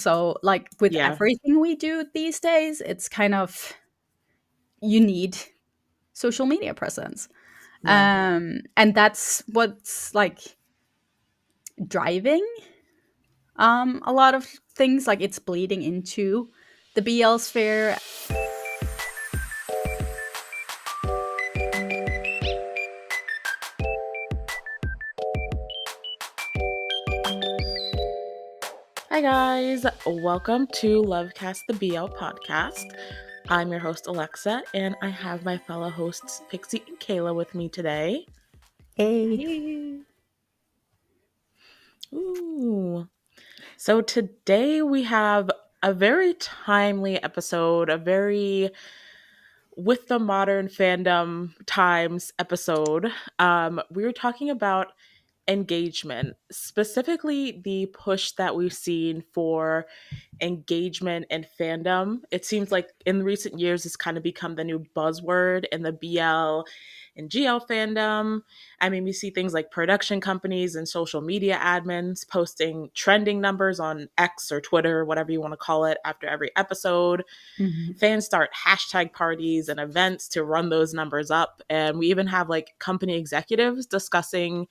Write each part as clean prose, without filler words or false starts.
So, like with Yeah. everything we do these days, it's kind of you need social media presence. Yeah. And that's what's like driving a lot of things. Like it's bleeding into the BL sphere. Hi guys, welcome to LoveCast, the BL podcast. I'm your host Alexa, and I have my fellow hosts Pixie and Kayla with me today. Hey. Hey. Ooh. So today we have a very timely episode, a very with the modern fandom times episode. We were talking about engagement, specifically the push that we've seen for engagement and fandom. It seems like in recent years, it's kind of become the new buzzword in the BL and GL fandom. I mean, we see things like production companies and social media admins posting trending numbers on X or Twitter, whatever you want to call it, after every episode. Mhm. Fans start hashtag parties and events to run those numbers up. And we even have like company executives discussing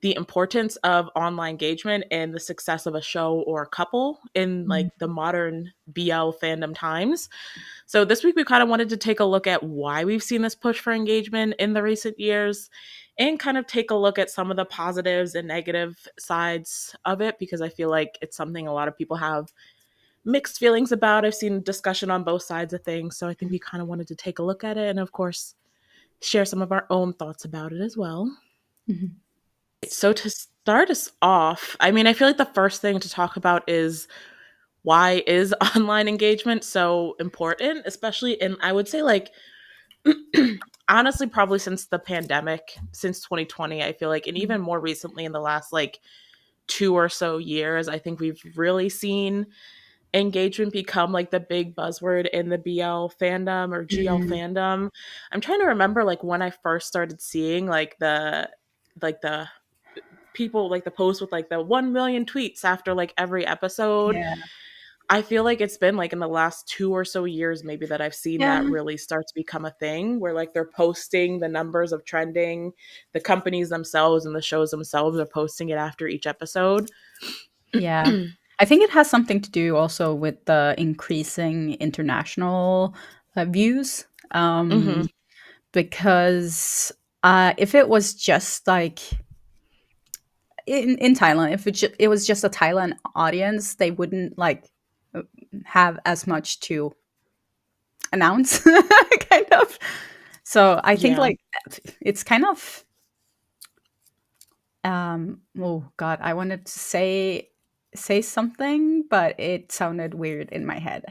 the importance of online engagement and the success of a show or a couple in like the modern BL fandom times. So this week we kind of wanted to take a look at why we've seen this push for engagement in the recent years and kind of take a look at some of the positives and negative sides of it, because I feel like it's something a lot of people have mixed feelings about. I've seen discussion on both sides of things. So I think we kind of wanted to take a look at it and of course share some of our own thoughts about it as well. Mhm. So to start us off, I mean, I feel like the first thing to talk about is why is online engagement so important, especially in, I would say, like, honestly, probably since the pandemic, since 2020, I feel like, and even more recently in the last like 2 or so years, I think we've really seen engagement become like the big buzzword in the BL fandom or GL Mhm. fandom. I'm trying to remember like when I first started seeing like the people like the post with like the 1 million tweets after like every episode. Yeah. I feel like it's been like in the last 2 or so years maybe that I've seen Yeah. that really start to become a thing where like they're posting the numbers of trending, the companies themselves and the shows themselves are posting it after each episode. Yeah. I think it has something to do also with the increasing international views. Hmm. Because if it was just like in Thailand, if it was just a Thailand audience, they wouldn't like uh, have as much to announce, kind of. So I think Yeah. like it's kind of oh god, I wanted to say something, but it sounded weird in my head.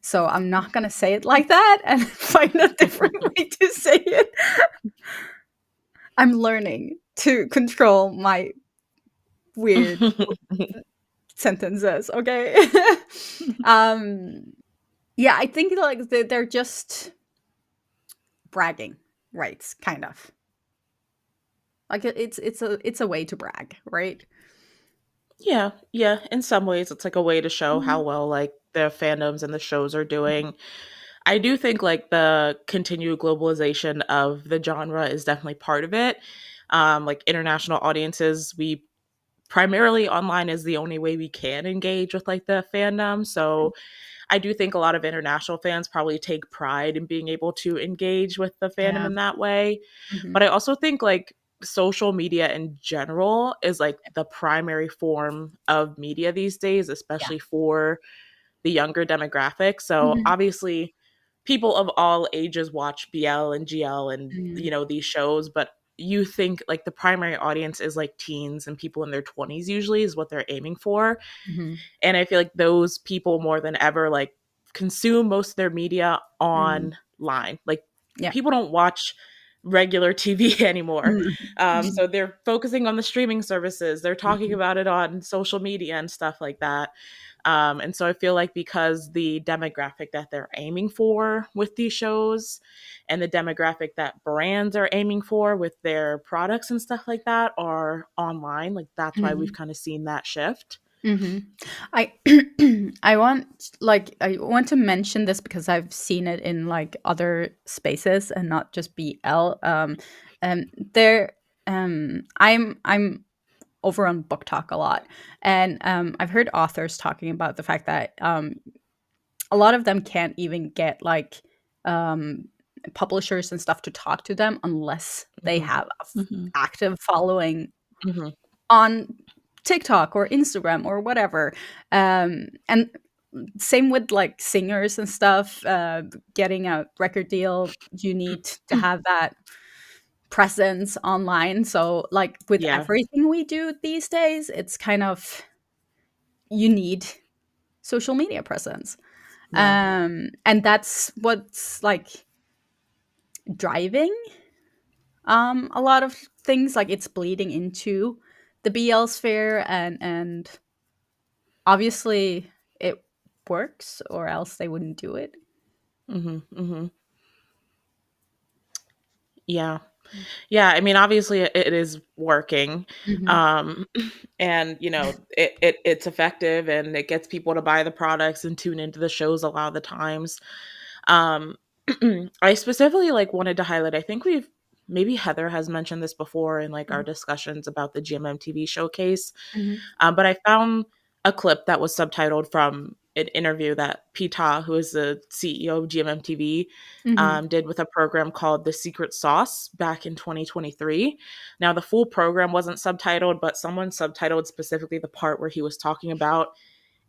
So I'm not gonna say it like that and find a different way to say it. I'm learning to control my weird sentences, okay? um yeah, I think like they're just bragging rights, kind of. Like it's a way to brag, right? Yeah, yeah. In some ways, it's like a way to show how Mhm. well like the fandoms and the shows are doing. I do think like the continued globalization of the genre is definitely part of it. Like international audiences, we primarily online is the only way we can engage with like the fandom. So I do think a lot of international fans probably take pride in being able to engage with the fandom Yeah. in that way. But Mhm. I also think like social media in general is like the primary form of media these days, Yeah. especially for the younger demographic. So Mhm. obviously people of all ages watch BL and GL and Mhm. you know these shows, but you think like the primary audience is like teens and people in their 20s usually is what they're aiming for. Mhm. And I feel like those people more than ever like consume most of their media Mhm. online. Like Yeah. people don't watch regular TV anymore. Mhm. So they're focusing on the streaming services. They're talking Mhm. about it on social media and stuff like that. And so I feel like because the demographic that they're aiming for with these shows and the demographic that brands are aiming for with their products and stuff like that are online, like that's why we've Mhm. kind of seen that shift. Hmm. I I want to mention this because I've seen it in like other spaces and not just BL. There, I'm over on Book Talk a lot, and I've heard authors talking about the fact that a lot of them can't even get like um, publishers and stuff to talk to them unless they Hmm. have Hmm. active following Hmm. on TikTok or Instagram or whatever. And same with like singers and stuff. Getting a record deal, you need to have that presence online. So, like with Yeah. everything we do these days, it's kind of you need social media presence. Yeah. And that's what's like driving a lot of things. Like it's bleeding into the BL sphere, and obviously it works, or else they wouldn't do it. Hmm. Hmm. Yeah. Yeah, I mean, obviously it is working. Hmm. Um, and it's effective and it gets people to buy the products and tune into the shows a lot of the times. Um, I specifically like wanted to highlight, I think we've maybe Heather has mentioned this before in like our discussions about the GMMTV showcase. Hmm. But I found a clip that was subtitled from an interview that Pita, who is the CEO of GMMTV, Hmm. did with a program called The Secret Sauce back in 2023. Now, the full program wasn't subtitled, but someone subtitled specifically the part where he was talking about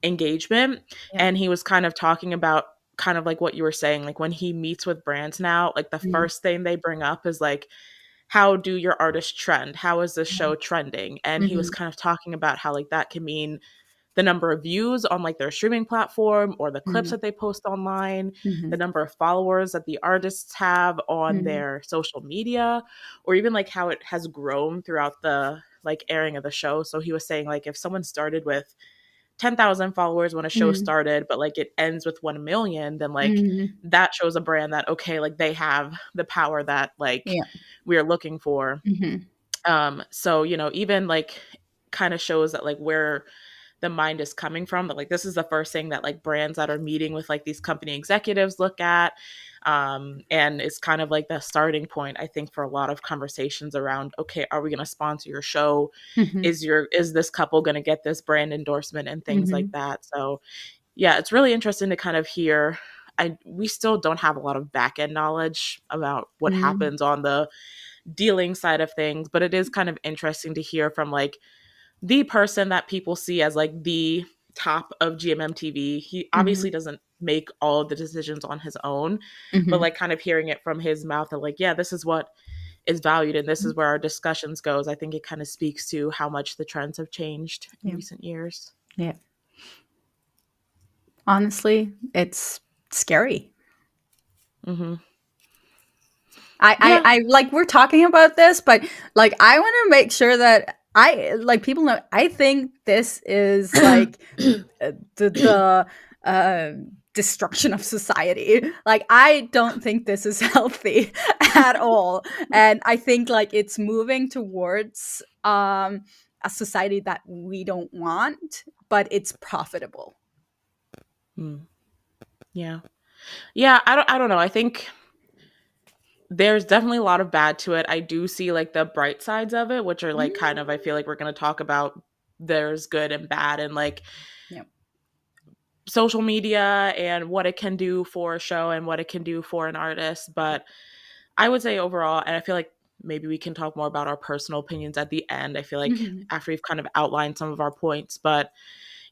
engagement. Yeah. And he was kind of talking about kind of like what you were saying, like when he meets with brands now, like the Mm. first thing they bring up is like, how do your artists trend? How is this Yeah. show trending? And he was Hmm. kind of talking about how like that can mean the number of views on like their streaming platform or the clips Hmm. that they post online, Hmm. the number of followers that the artists have on Hmm. their social media, or even like how it has grown throughout the like airing of the show. So he was saying like if someone started with 10,000 followers when a show Hmm. started, but like it ends with 1 million, then like Hmm. that shows a brand that okay, like they have the power that like Yeah. we're looking for. Hmm. So even like kind of shows that like where the mind is coming from, but like this is the first thing that like brands that are meeting with like these company executives look at. And it's kind of like the starting point, I think, for a lot of conversations around okay, are we going to sponsor your show? Hmm. Is this couple going to get this brand endorsement and things like Hmm. that? So yeah, it's really interesting to kind of hear. We still don't have a lot of back end knowledge about what Hmm. happens on the dealing side of things, but it is kind of interesting to hear from like the person that people see as like the top of GMMTV. He Hmm. obviously doesn't make all of the decisions on his own, but Hmm. like kind of hearing it from his mouth of like, yeah, this is what is valued and this is where our discussions goes. I think it kind of speaks to how much the trends have changed in Yeah. recent years. Yeah. Honestly, it's scary. Hmm. I Yeah. like we're talking about this, but like I want to make sure that I like people know. I think this is like the destruction of society. Like I don't think this is healthy at all, and I think like it's moving towards a society that we don't want, but it's profitable. Mm. Yeah. Yeah, I don't know. I think there's definitely a lot of bad to it. I do see like the bright sides of it, which are like kind of I feel like we're going to talk about there's good and bad and like Yep. social media and what it can do for a show and what it can do for an artist. But I would say overall, and I feel like maybe we can talk more about our personal opinions at the end. I feel like Mhm. after we've kind of outlined some of our points, but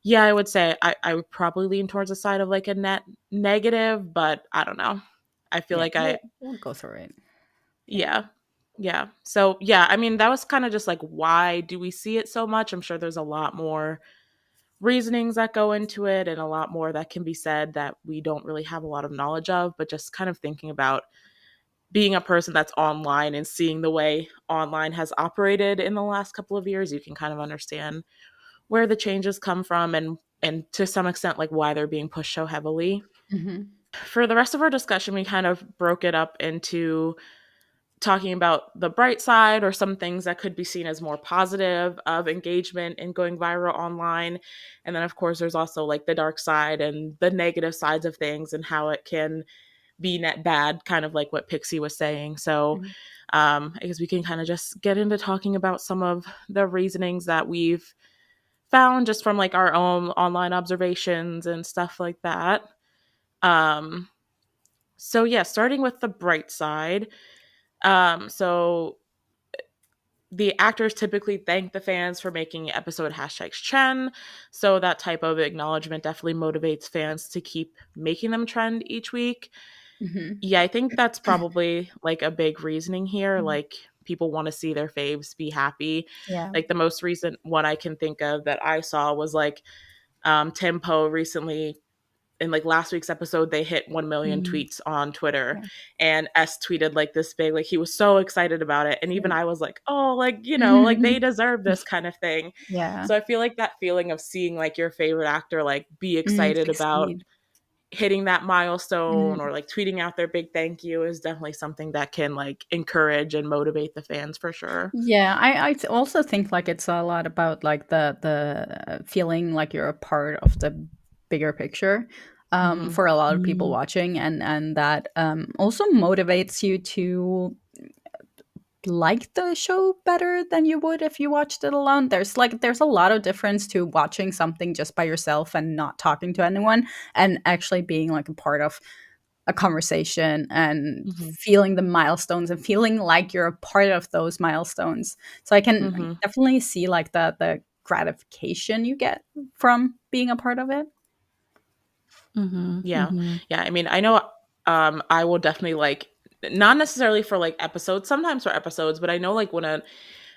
yeah, I would say I would probably lean towards the side of like a net negative, but I don't know. I feel Yeah, like we'll go through it. Yeah. yeah. Yeah. So, yeah, I mean, that was kind of just like, why do we see it so much? I'm sure there's a lot more reasonings that go into it and a lot more that can be said that we don't really have a lot of knowledge of, but just kind of thinking about being a person that's online and seeing the way online has operated in the last couple of years, you can kind of understand where the changes come from and to some extent like why they're being pushed so heavily. Mhm. For the rest of our discussion, we kind of broke it up into talking about the bright side or some things that could be seen as more positive of engagement and going viral online. And then, of course, there's also like the dark side and the negative sides of things and how it can be net bad, kind of like what Pixie was saying. So Mhm. I guess we can kind of just get into talking about some of the reasonings that we've found just from like our own online observations and stuff like that. Um, so yeah, starting with the bright side. So the actors typically thank the fans for making episode hashtags trend. So that type of acknowledgement definitely motivates fans to keep making them trend each week. Mhm. Yeah, I think that's probably like a big reasoning here. Mhm. Like people want to see their faves be happy. Yeah. Like the most recent one I can think of that I saw was like Tim Poe recently in like last week's episode, they hit 1 million Mhm. tweets on Twitter, Yeah. and S tweeted like this big, like he was so excited about it. And even Yeah. I was like, oh, like, you know, like they deserve this kind of thing. Yeah. So I feel like that feeling of seeing like your favorite actor, like be excited about Succeed. hitting that milestone Mhm. or like tweeting out their big thank you is definitely something that can like encourage and motivate the fans for sure. Yeah, also think like it's a lot about like the feeling like you're a part of the bigger picture Hmm. for a lot of people Mm. watching, and that also motivates you to like the show better than you would if you watched it alone. There's a lot of difference to watching something just by yourself and not talking to anyone, and actually being like a part of a conversation and Hmm. feeling the milestones and feeling like you're a part of those milestones. So I can Hmm. definitely see like the gratification you get from being a part of it. Mhm. Yeah. Mhm. Yeah. I mean, I know I will definitely like not necessarily for like episodes, sometimes for episodes, but I know like when an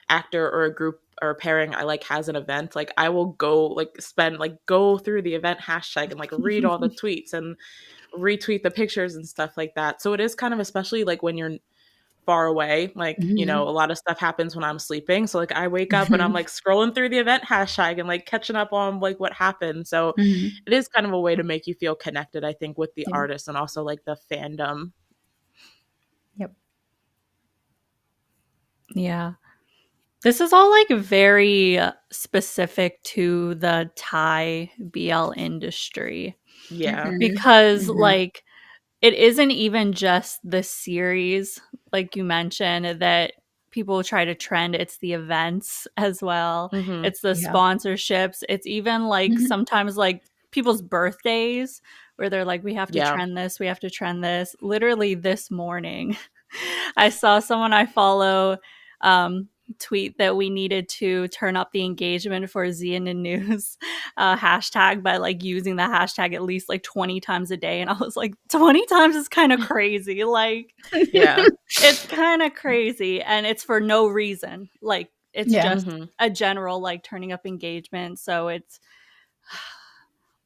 actor or a group or a pairing I like has an event, like I will go like spend like go through the event hashtag and like read all the tweets and retweet the pictures and stuff like that. So it is kind of especially like when you're far away. Like, you know, Mhm. a lot of stuff happens when I'm sleeping. So like I wake up and I'm Mhm. like scrolling through the event hashtag and like catching up on like what happened. So Mhm. it is kind of a way to make you feel connected, I think, with the Yeah. artist and also like the fandom. Yep. Yeah. This is all like very specific to the Thai BL industry Yeah. Mhm. because Mhm. like it isn't even just the series, like you mentioned, that people try to trend. It's the events as well. Hmm. It's the Yeah. sponsorships. It's even like Mhm. sometimes like people's birthdays where they're like, we have to Yeah. trend this, we have to trend this. Literally this morning, I saw someone I follow tweet that we needed to turn up the engagement for Zian News hashtag by like using the hashtag at least like 20 times a day. And I was like, 20 times is kind of crazy. Like, Yeah. it's kind of crazy. And it's for no reason. Like, it's Yeah. just Hmm. a general like turning up engagement. So it's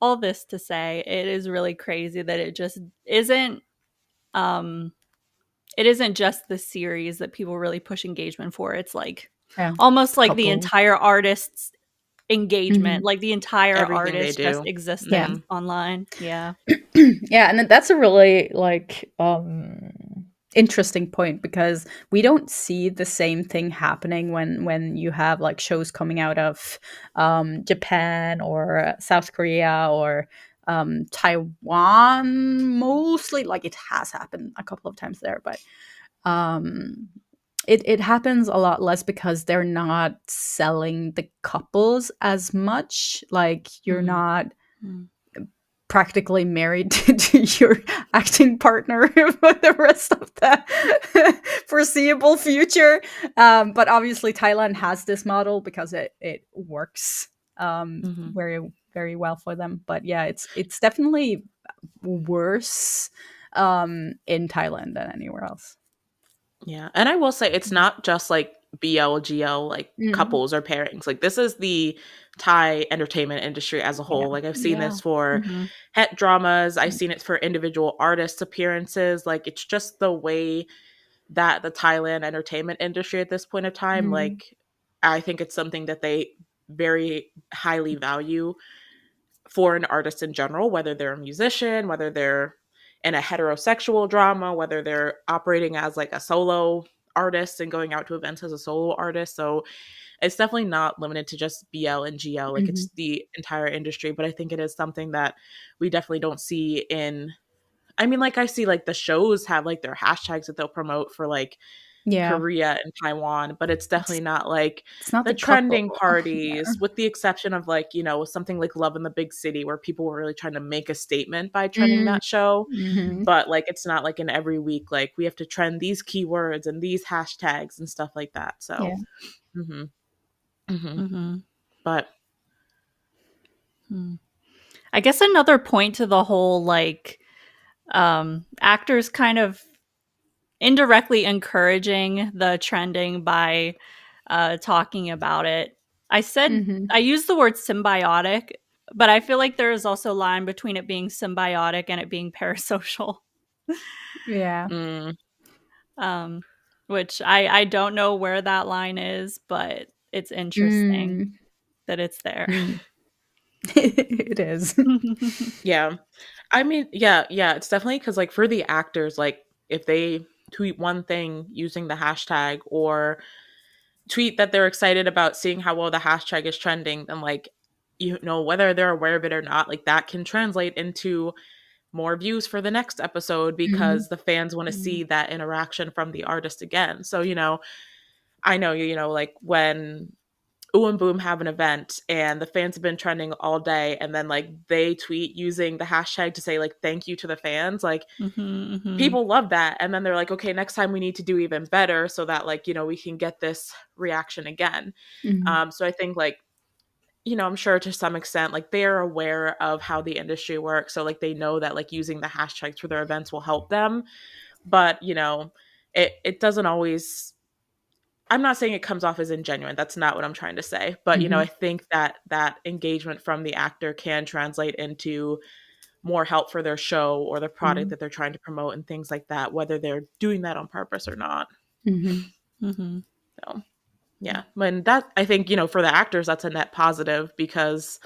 all this to say, it is really crazy that it just isn't. Um, it isn't just the series that people really push engagement for. It's like Yeah. almost like the Couple. entire artist's engagement, Mhm. like the entire Everything they artist just do. Yeah. existing Hmm. online. Yeah. Yeah, and that's a really like interesting point because we don't see the same thing happening when you have like shows coming out of Japan or South Korea or Taiwan mostly. Like it has happened a couple of times there, but um it happens a lot less because they're not selling the couples as much. Like you're Hmm. not Mm. practically married to your acting partner for the rest of the foreseeable future. But obviously, Thailand has this model because it works Hmm. very very well for them. But yeah, it's definitely worse in Thailand than anywhere else. Yeah. And I will say it's not just like BLGL, like Mm. couples or pairings. Like this is the Thai entertainment industry as a Yeah. whole. Like I've seen Yeah. this for Mm-hmm. het dramas, I've seen it for individual artist appearances. Like it's just the way that the Thailand entertainment industry at this point of time, Mm. like I think it's something that they very highly value for an artist in general, whether they're a musician, whether they're in a heterosexual drama, whether they're operating as like a solo artists and going out to events as a solo artist. So it's definitely not limited to just BL and GL. Like Mm-hmm. it's the entire industry. But I think it is something that we definitely don't see in. I mean, like I see like the shows have like their hashtags that they'll promote for like Yeah. Korea and Taiwan, but it's definitely not like It's not the the couple. trending parties, with the exception of like, you know, something like Love in the Big City where people were really trying to make a statement by trending that show. Mm-hmm. But like it's not like in every week, like we have to trend these keywords and these hashtags and stuff like that. Yeah. So, hmm hmm Mm-hmm. but I guess another point to the whole like actors kind of indirectly encouraging the trending by talking about it. Mm-hmm. I used the word symbiotic, but I feel like there is also a line between it being symbiotic and it being parasocial. Yeah. mm, um, which I don't know where that line is, but it's interesting Mm. that it's there. Mm. It is. yeah. I mean, yeah, it's definitely because like for the actors, like if they tweet one thing using the hashtag or tweet that they're excited about seeing how well the hashtag is trending, then like, you know, whether they're aware of it or not, like that can translate into more views for the next episode Mm-hmm. because the fans want to see that interaction from the artist again. So, you know, I know, you know, like when Ooh and Boom have an event and the fans have been trending all day and then like they tweet using the hashtag to say like thank you to the fans, like Mm-hmm, mm-hmm, people love that. And then they're like, okay, next time we need to do even better so that like, you know, we can get this reaction again. Mm-hmm. So I think like, you know, I'm sure to some extent like they're aware of how the industry works, so like they know that like using the hashtags for their events will help them. But you know, it doesn't always, I'm not saying it comes off as ingenuine. That's not what I'm trying to say. But you know, Mm-hmm. I think that that engagement from the actor can translate into more help for their show or the product that they're trying to promote and things like that, whether they're doing that on purpose or not. Mm-hmm. mm-hmm. So yeah, when that, I think, you know, for the actors that's a net positive because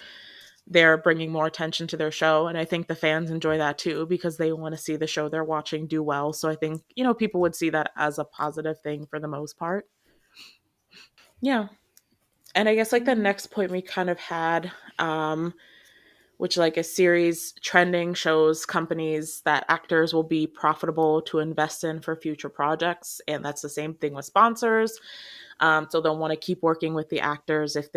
they're bringing more attention to their show, and I think the fans enjoy that too because they want to see the show they're watching do well. So I think, you know, people would see that as a positive thing for the most part. Yeah. And I guess like the next point we kind of had, which like a series trending shows companies that actors will be profitable to invest in for future projects, and that's the same thing with sponsors. So they'll want to keep working with the actors if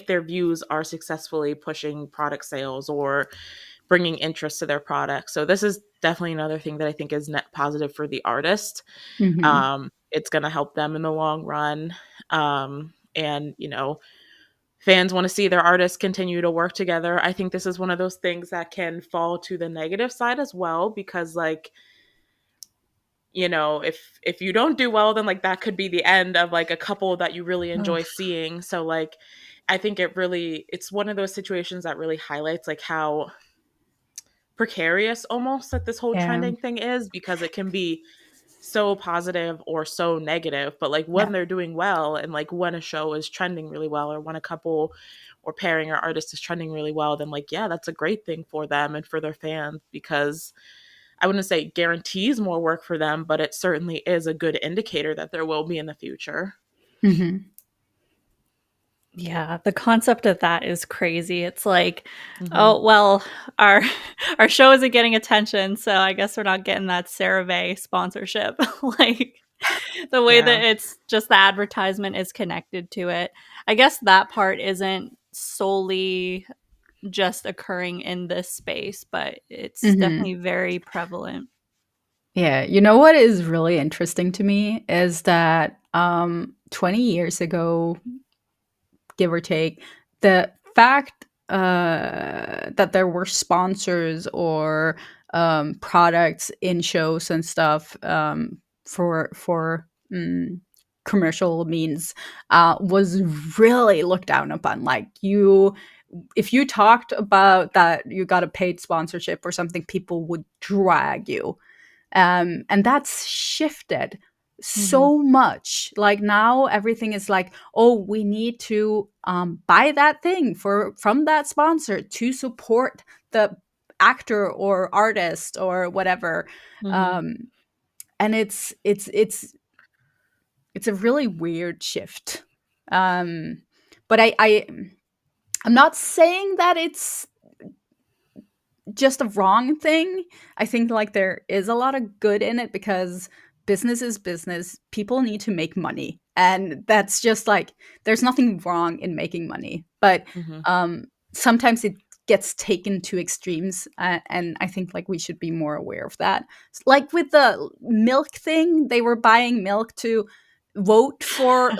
their views are successfully pushing product sales or bringing interest to their product. So this is definitely another thing that I think is net positive for the artist. Mm-hmm. It's going to help them in the long run. And, you know, fans want to see their artists continue to work together. I think this is one of those things that can fall to the negative side as well because, like, you know, if you don't do well, then like that could be the end of like a couple that you really enjoy seeing. So like I think it's one of those situations that really highlights like how precarious almost that this whole Yeah. trending thing is, because it can be so positive or so negative. But like Yeah. when they're doing well and like when a show is trending really well or when a couple or pairing or artist is trending really well, then like yeah, that's a great thing for them and for their fans, because I wouldn't say it guarantees more work for them, but it certainly is a good indicator that there will be in the future. Mm-hmm. Yeah, the concept of that is crazy. It's like, Mm-hmm. oh well, our our show isn't getting attention, so I guess we're not getting that CeraVe sponsorship. Like the way Yeah. that it's just the advertisement is connected to it. I guess that part isn't solely just occurring in this space, but it's Mm-hmm. definitely very prevalent. Yeah, you know what is really interesting to me is that 20 years ago, give or take, the fact that there were sponsors or products in shows and stuff for commercial means was really looked down upon. Like if you talked about that you got a paid sponsorship or something, people would drag you. And that's shifted Mm-hmm. so much. Like now everything is like, oh, we need to buy that thing from that sponsor to support the actor or artist or whatever. Mm-hmm. um, and it's it's a really weird shift. But I'm not saying that it's just a wrong thing. I think like there is a lot of good in it because business is business. People need to make money. And that's just like there's nothing wrong in making money. But sometimes it gets taken to extremes, and I think like we should be more aware of that. Like with the milk thing, they were buying milk to vote for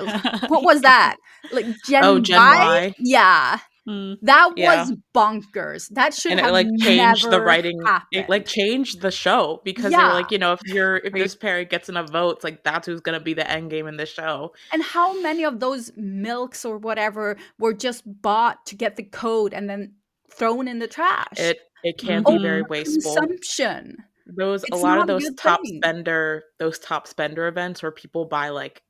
what was that? Like Gen Gen Y? Y. Yeah. Mm. That Yeah. was bonkers. That should And it have like changed the never writing. It like happened. changed the show because they were Yeah. like, you know, if this parent gets enough votes, like that's who's gonna be the end game in this show. And how many of those milks or whatever were just bought to get the code and then thrown in the trash? It can be very wasteful. Consumption. A It's lot of not a those good top thing. spender events where people buy like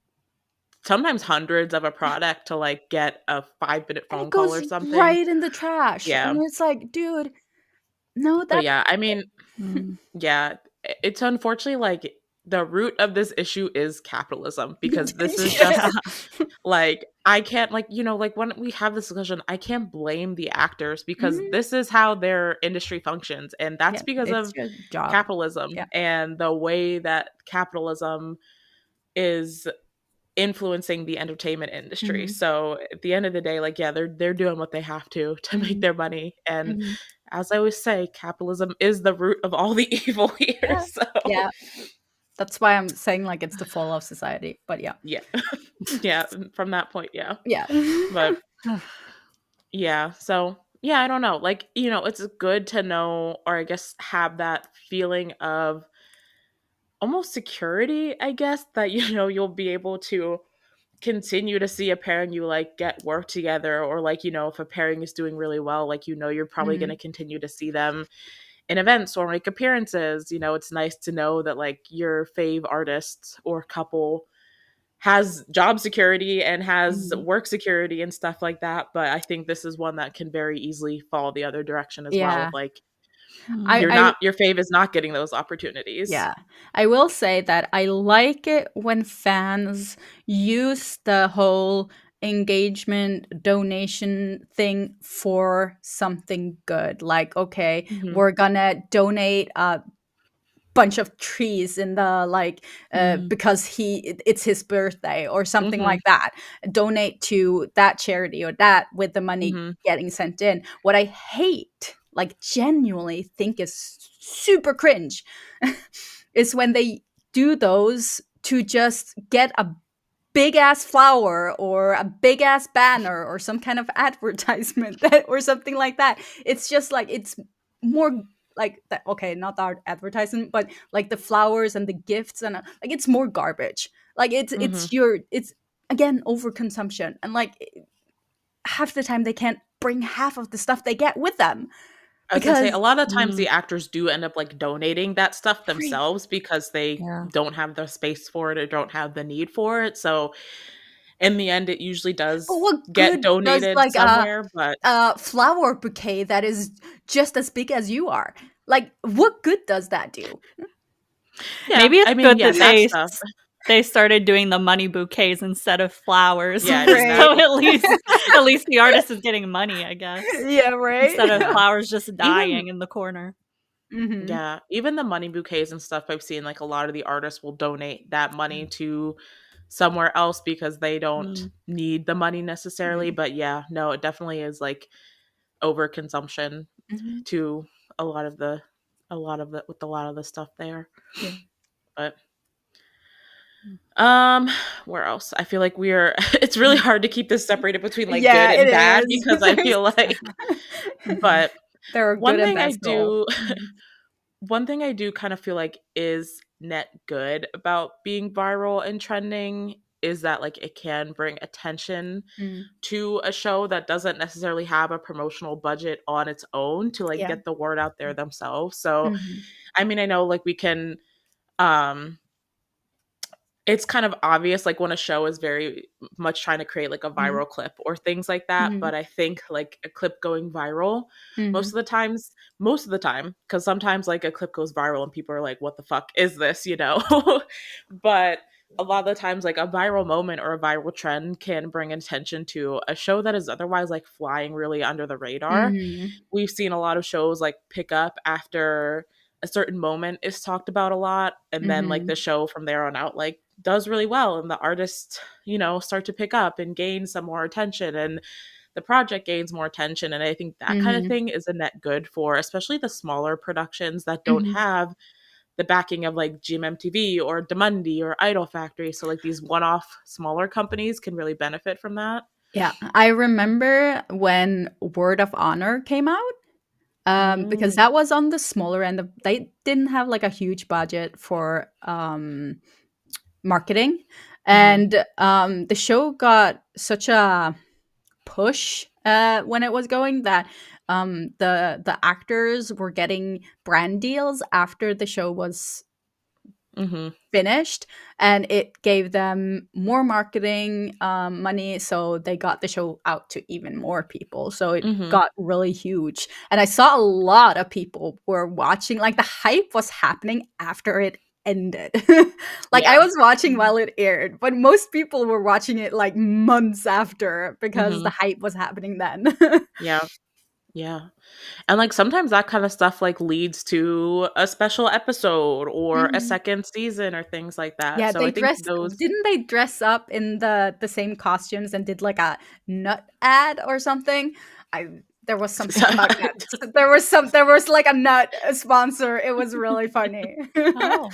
sometimes hundreds of a product to like get a 5-minute And phone it call goes or something. right in the trash. Yeah. And it's like, dude, no, But that. yeah, I mean, yeah, it's unfortunately like the root of this issue is capitalism because this is just like I can't like, you know, like when we have this discussion, I can't blame the actors because this is how their industry functions, and that's because it's of your job. capitalism and the way that capitalism is influencing the entertainment industry. So at the end of the day, like yeah, they're doing what they have to make their money. And as I always say, capitalism is the root of all the evil here. Yeah. So Yeah. That's why I'm saying like it's the fall of society. But yeah. Yeah. Yeah, from that point, yeah. Yeah. But yeah, so yeah, I don't know. Like, you know, it's good to know or I guess have that feeling of almost security, I guess, that you know you'll be able to continue to see a pairing you like get work together, or like, you know, if a pairing is doing really well, like, you know, you're probably going to continue to see them in events or make appearances. You know, it's nice to know that like your fave artist or couple has job security and has work security and stuff like that. But I think this is one that can very easily fall the other direction as well. Like your fave is not getting those opportunities. Yeah. I will say that I like it when fans use the whole engagement donation thing for something good. Like, okay, we're gonna donate a bunch of trees in the like because it's his birthday or something like that. Donate to that charity or that with the money getting sent in. What I hate, like genuinely think is super cringe, is when they do those to just get a big ass flower or a big ass banner or some kind of advertisement or something like that. It's just like it's more like that. Okay, not the advertisement, but like the flowers and the gifts and like it's more garbage. Like it's again overconsumption, and like half the time they can't bring half of the stuff they get with them. I was gonna say a lot of times the actors do end up like donating that stuff themselves because they don't have the space for it or don't have the need for it. So in the end, it usually does get donated like somewhere. But a flower bouquet that is just as big as you are, like, what good does that do? Yeah, maybe it's good that they started doing the money bouquets instead of flowers. Yeah, so at least the artist is getting money, I guess. Yeah, right. Instead of flowers just dying in the corner. Yeah, even the money bouquets and stuff I've seen, like a lot of the artists will donate that money to somewhere else because they don't need the money necessarily. But yeah, no, it definitely is like overconsumption to a lot of the stuff there. Yeah. But where else? I feel like it's really hard to keep this separated between like good and bad because I feel like but there are one thing I do kind of feel like is net good about being viral and trending is that like it can bring attention to a show that doesn't necessarily have a promotional budget on its own to like get the word out there themselves. So I mean, I know like we can it's kind of obvious like when a show is very much trying to create like a viral clip or things like that. But I think like a clip going viral most of the time, because sometimes like a clip goes viral and people are like, what the fuck is this, you know? But a lot of the times like a viral moment or a viral trend can bring attention to a show that is otherwise like flying really under the radar. Mhm. We've seen a lot of shows like pick up after a certain moment is talked about a lot, and then like the Mhm. show from there on out like does really well, and the artists, you know, start to pick up and gain some more attention, and the project gains more attention. And I think that kind of Mhm. thing is a net good for especially the smaller productions that don't Mhm. have the backing of like GMMTV or Demundi or Idol Factory. So like these one-off smaller companies can really benefit from that. Yeah, I remember when Word of Honor came out, because Mm. that was on the smaller end of, they didn't have like a huge budget for marketing, Mm-hmm. and the show got such a push when it was going that the actors were getting brand deals after the show was Mm-hmm. finished, and it gave them more marketing money, so they got the show out to even more people, so it Mm-hmm. got really huge. And I saw a lot of people were watching, like the hype was happening after it ended. Like I Yeah. was watching while it aired, but most people were watching it like months after because Mm-hmm. the hype was happening then. Yeah. Yeah. And like sometimes that kind of stuff like leads to a special episode or a Mhm. second season or things like that. Yeah, So they I think dressed those didn't they dress up in the same costumes and did like a nut ad or something? I There was something about nuts. There was like a nut sponsor. It was really funny. Oh,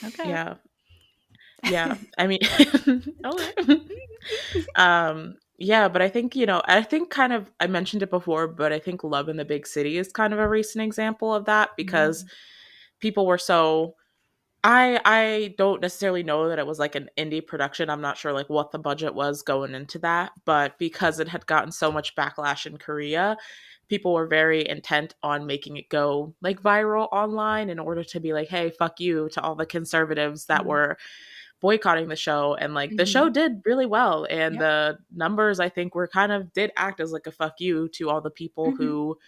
okay. yeah. Yeah. I mean okay. Yeah, but I think, you know, I think kind of I mentioned it before, but I think Love in the Big City is kind of a recent example of that because Mm. people were so I don't necessarily know that it was like an indie production. I'm not sure like what the budget was going into that, but because it had gotten so much backlash in Korea, people were very intent on making it go like viral online in order to be like, "Hey, fuck you" to all the conservatives that Mm. were boycotting the show. And like the show Mhm. did really well, and Yep. the numbers I think were kind of did act as like a fuck you to all the people Mhm. who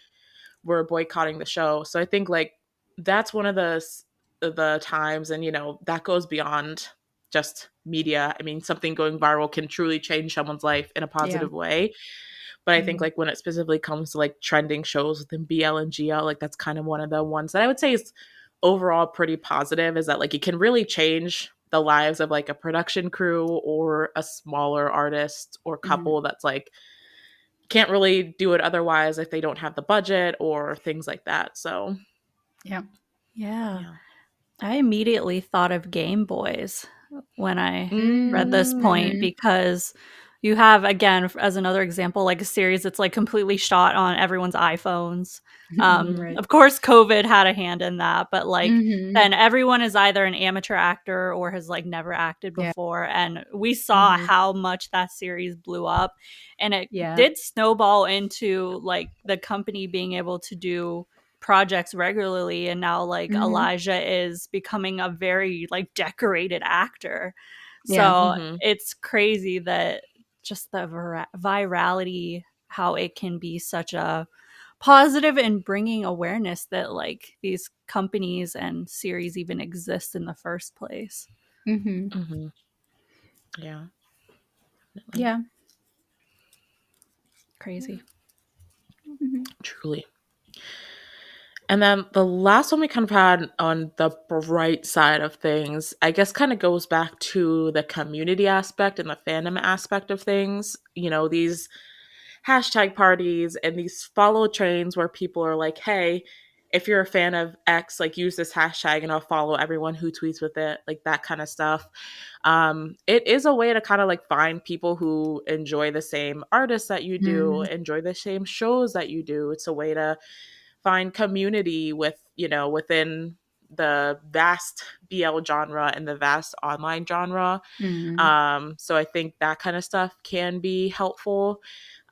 were boycotting the show. So I think like that's one of the times, and you know that goes beyond just media. I mean, something going viral can truly change someone's life in a Yeah. positive way. But I think Mm. like when it specifically comes to like trending shows within BL and GL, like that's kind of one of the ones that I would say is overall pretty positive, is that like it can really change the lives of like a production crew or a smaller artist or Mhm. couple that's like can't really do it otherwise if they don't have the budget or things like that. So, Yeah. Yeah. yeah. I immediately thought of Game Boys when I read this point Mhm. because you have, again, as another example, like a series that's like completely shot on everyone's iPhones. Mhm. Right. Of course, COVID had a hand in that, but like Mhm. then everyone is either an amateur actor or has like never acted Yeah. before. And we saw Mhm. how much that series blew up. And it Yeah. did snowball into like the company being able to do projects regularly, and now like Mhm. Elijah is becoming a very like decorated actor. Yeah. So Mhm. it's crazy that just the virality, how it can be such a positive in bringing awareness that like these companies and series even exist in the first place. Mhm. Mhm. Yeah, definitely. Yeah. Crazy. Mhm. Truly. And then the last one we kind of had on the bright side of things, I guess kind of goes back to the community aspect and the fandom aspect of things. You know, these hashtag parties and these follow trains where people are like, hey, if you're a fan of X, like use this hashtag and I'll follow everyone who tweets with it, like that kind of stuff. It is a way to kind of like find people who enjoy the same artists that you do, Mhm. enjoy the same shows that you do. It's a way to find community with, you know, within the vast BL genre and the vast online genre. Mhm. So I think that kind of stuff can be helpful.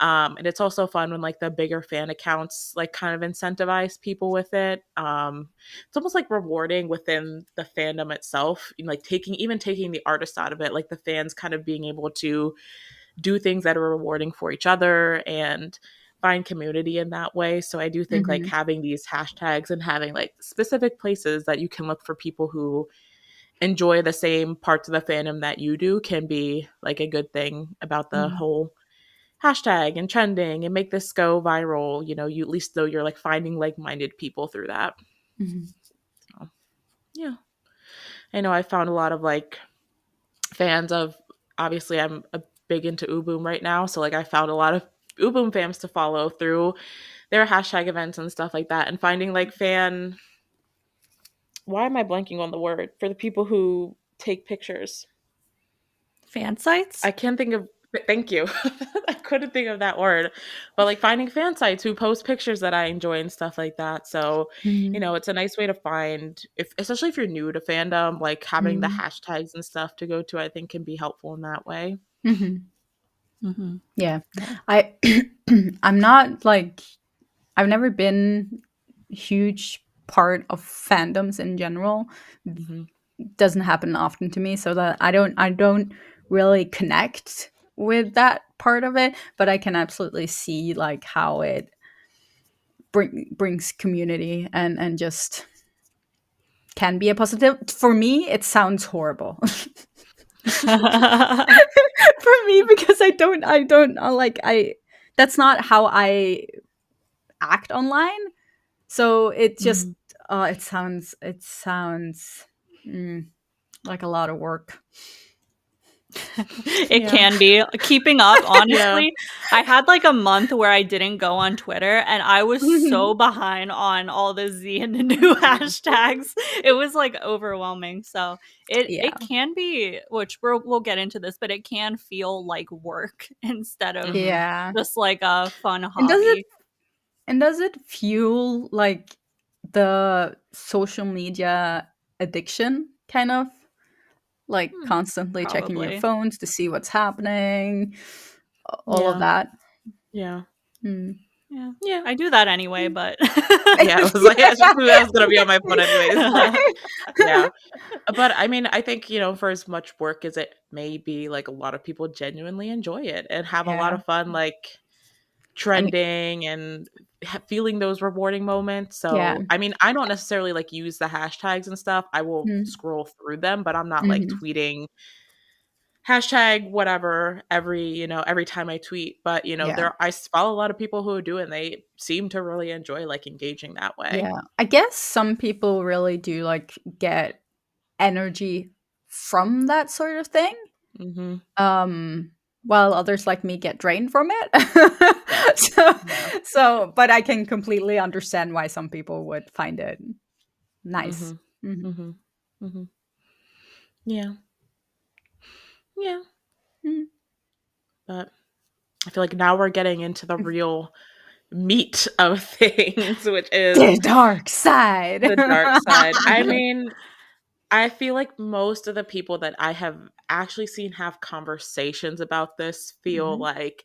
And it's also fun when like the bigger fan accounts like kind of incentivize people with it. It's almost like rewarding within the fandom itself, you know, like taking the artist out of it, like the fans kind of being able to do things that are rewarding for each other and find community in that way. So I do think like Mhm. having these hashtags and having like specific places that you can look for people who enjoy the same parts of the fandom that you do can be like a good thing about the whole hashtag and trending and make this go viral. You know, you at least though you're like finding like-minded people through that. So, yeah. I know I found a lot of like fans of, obviously I'm a big into Uboom right now, so like I found a lot of Uboom fans to follow through their hashtag events and stuff like that, and finding like why am I blanking on the word for the people who take pictures? Fan sites? I can't think of, thank you. I couldn't think of that word. But like finding fan sites who post pictures that I enjoy and stuff like that. So, you know, it's a nice way to find, if especially if you're new to fandom, like having the hashtags and stuff to go to, I think can be helpful in that way. Yeah. I'm not like, I've never been a huge part of fandoms in general. Doesn't happen often to me, so that I don't really connect with that part of it, but I can absolutely see like how it brings community and just can be a positive. For me, it sounds horrible. For me, because I don't like, that's not how I act online. So it just it sounds like a lot of work. It can be keeping up, honestly. Yeah. I had like a month where I didn't go on Twitter, and I was so behind on all the Z and the new hashtags. It was like overwhelming. So it can be, which we'll get into this, but it can feel like work instead of just like a fun hobby. And does it fuel like the social media addiction, kind of? Like constantly checking your phones to see what's happening, all of that. Yeah. Yeah, I do that anyway, but yeah, I was like, I was gonna be on my phone anyways. Yeah, but I mean, I think, you know, for as much work as it may be, like a lot of people genuinely enjoy it and have a lot of fun, like trending and feeling those rewarding moments. So I mean, I don't necessarily like use the hashtags and stuff. I will scroll through them, but I'm not like tweeting hashtag whatever every time I tweet. But you know, I follow a lot of people who do it and they seem to really enjoy like engaging that way. Yeah, I guess some people really do like get energy from that sort of thing. While others like me get drained from it. So but I can completely understand why some people would find it nice. Yeah. But I feel like now we're getting into the real meat of things, which is the dark side. The dark side. I mean, I feel like most of the people that I have actually seen have conversations about this feel like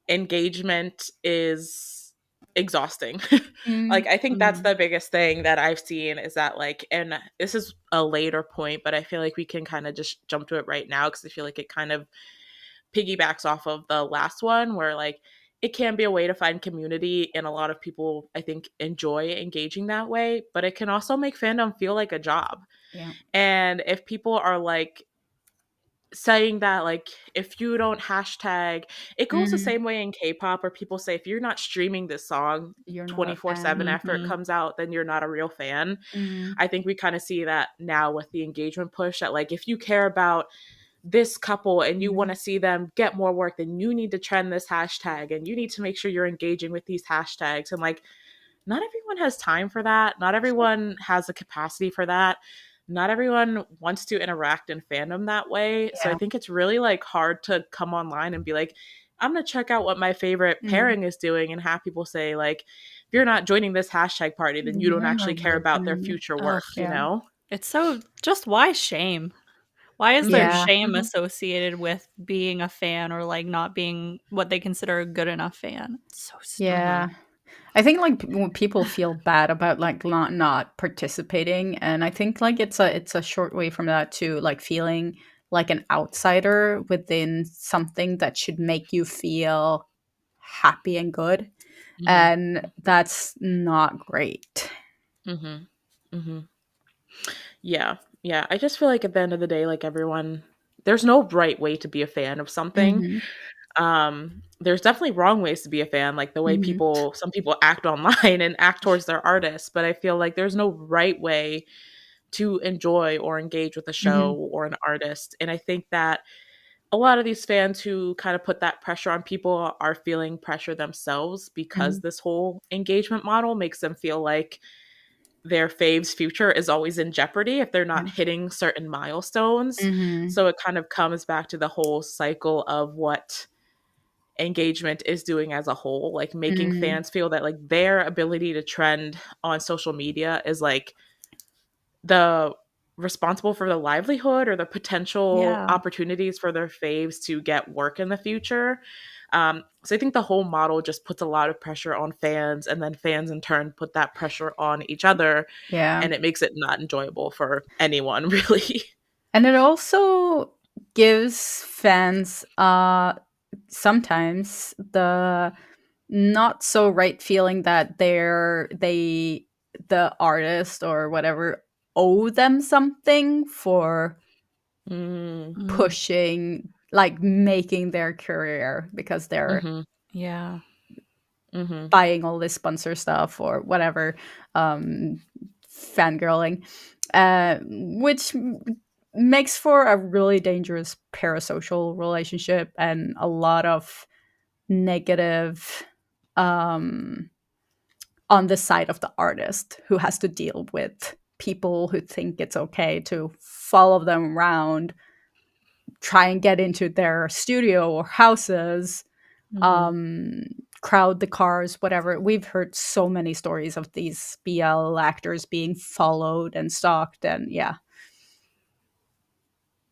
engagement is exhausting. Like, I think that's the biggest thing that I've seen is that, like, and this is a later point, but I feel like we can kind of just jump to it right now because I feel like it kind of piggybacks off of the last one where, like, it can be a way to find community, and a lot of people, I think, enjoy engaging that way, but it can also make fandom feel like a job. Yeah. And if people are, like, saying that, like, if you don't hashtag, it goes the same way in K-pop where people say, if you're not streaming this song 24/7 after it comes out, then you're not a real fan. I think we kind of see that now with the engagement push that, like, if you care about this couple and you want to see them get more work, then you need to trend this hashtag and you need to make sure you're engaging with these hashtags. And like, not everyone has time for that. Not everyone has the capacity for that. Not everyone wants to interact in fandom that way. So I think it's really like hard to come online and be like, I'm going to check out what my favorite pairing is doing and have people say like, if you're not joining this hashtag party, then you don't actually care about their future work, you know? It's so, just why shame? Why is there shame associated with being a fan or like not being what they consider a good enough fan? It's so stupid. Yeah. I think like when people feel bad about like not participating, and I think like it's a short way from that to like feeling like an outsider within something that should make you feel happy and good, and that's not great. Yeah. Yeah, I just feel like at the end of the day, like everyone, there's no right way to be a fan of something. Mhm. There's definitely wrong ways to be a fan, like the way Mhm. some people act online and act towards their artists, but I feel like there's no right way to enjoy or engage with a show Mhm. or an artist. And I think that a lot of these fans who kind of put that pressure on people are feeling pressure themselves because Mhm. this whole engagement model makes them feel like their fave's future is always in jeopardy if they're not Yeah. hitting certain milestones. Mhm. So it kind of comes back to the whole cycle of what engagement is doing as a whole, like making Mhm. fans feel that like their ability to trend on social media is like the responsible for the livelihood or the potential Yeah. opportunities for their faves to get work in the future. So I think the whole model just puts a lot of pressure on fans, and then fans in turn put that pressure on each other, Yeah. and it makes it not enjoyable for anyone, really. And it also gives fans sometimes the not so right feeling that the artist or whatever owe them something for Mm, Mm, pushing, like making their career, because they're mm-hmm, yeah. mm-hmm, buying all this sponsor stuff or whatever, um, fangirling, which makes for a really dangerous parasocial relationship and a lot of negative, um, on the side of the artist who has to deal with people who think it's okay to follow them around, try and get into their studio or houses, Mm-hmm. um, crowd the cars, whatever. We've heard so many stories of these BL actors being followed and stalked, and yeah.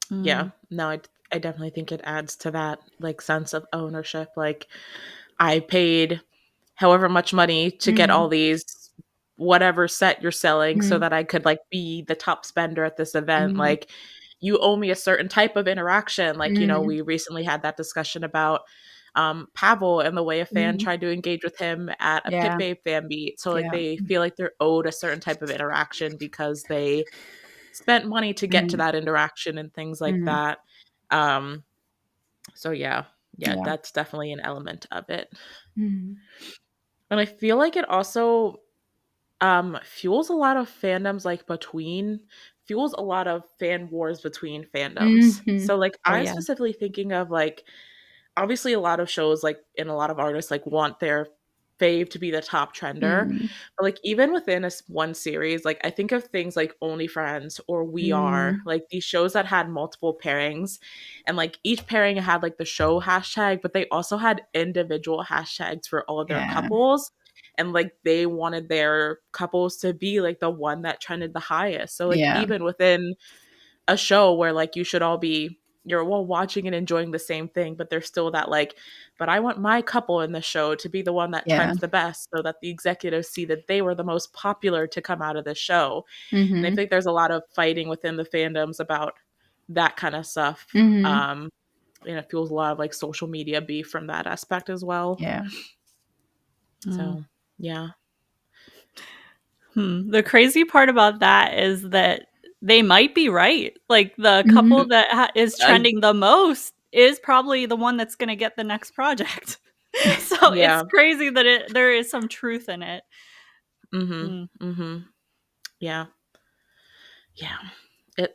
yeah. Mm, No, I definitely think it adds to that like sense of ownership. Like I paid however much money to get all Mm-hmm. these whatever set you're selling so Mm-hmm. that I could like be the top spender at this event. Mm-hmm. Like you owe me a certain type of interaction. Like, you know, Mm-hmm. we recently had that discussion about Pavel and the way a fan Mm-hmm. tried to engage with him at a Pit Yeah. Babe fan meet. So like Yeah. they feel like they're owed a certain type of interaction because they spent money to get to Mm-hmm. that interaction and things like Mm-hmm. that. Um, so yeah, yeah, Yeah. that's definitely an element of it. Mm-hmm. And I feel like it also fuels a lot of fandoms like between fuels a lot of fan wars between fandoms. Mm-hmm. So like oh I'm yeah. specifically thinking of like obviously a lot of shows like and a lot of artists like want their fave to be the top trender, Mm-hmm. but like even within one series, like I think of things like Only Friends or We Are, Mm-hmm. like these shows that had multiple pairings, and like each pairing had like the show hashtag, but they also had individual hashtags for all of their Yeah. couples, and like they wanted their couples to be like the one that trended the highest. So like Yeah. even within a show where like you should all be you're all watching and enjoying the same thing, but there's still that like, but I want my couple in the show to be the one that Yeah. trends the best so that the executives see that they were the most popular to come out of the show. And I Mm-hmm. think there's a lot of fighting within the fandoms about that kind of stuff. Mm-hmm. Um, and it fuels a lot of like social media beef from that aspect as well. Yeah. Mm. So yeah. The crazy part about that is that they might be right. Like the Mm-hmm. couple that is I trending the most is probably the one that's going to get the next project. So it's yeah. crazy that there is some truth in it. Mhm. Mm. Mhm. Yeah. Yeah.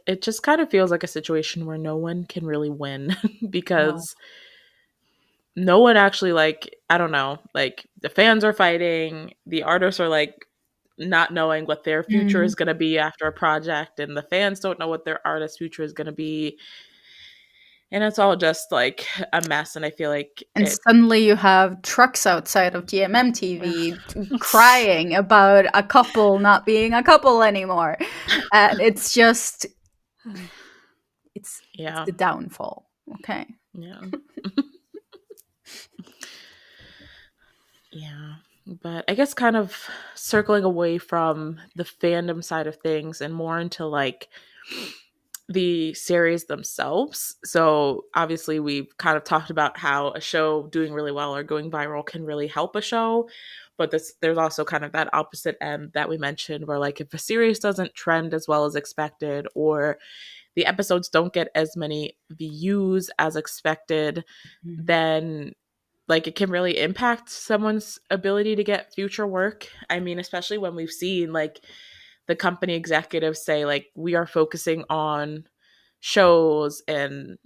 It just kind of feels like a situation where no one can really win No. because no one actually like I don't know, like the fans are fighting, the artists are like not knowing what their future Mm-hmm. is going to be after a project, and the fans don't know what their artist's future is going to be, and it's all just like a mess. And I feel like And it suddenly you have trucks outside of GMM TV crying about a couple not being a couple anymore. And it's just, it's yeah, the downfall. Okay. yeah. Yeah. But I guess kind of circling away from the fandom side of things and more into like the series themselves. So obviously we've kind of talked about how a show doing really well or going viral can really help a show. But there's also kind of that opposite end that we mentioned where like if a series doesn't trend as well as expected, or the episodes don't get as many views as expected, Mhm. then like it can really impact someone's ability to get future work. I mean, especially when we've seen like the company executives say like we are focusing on shows and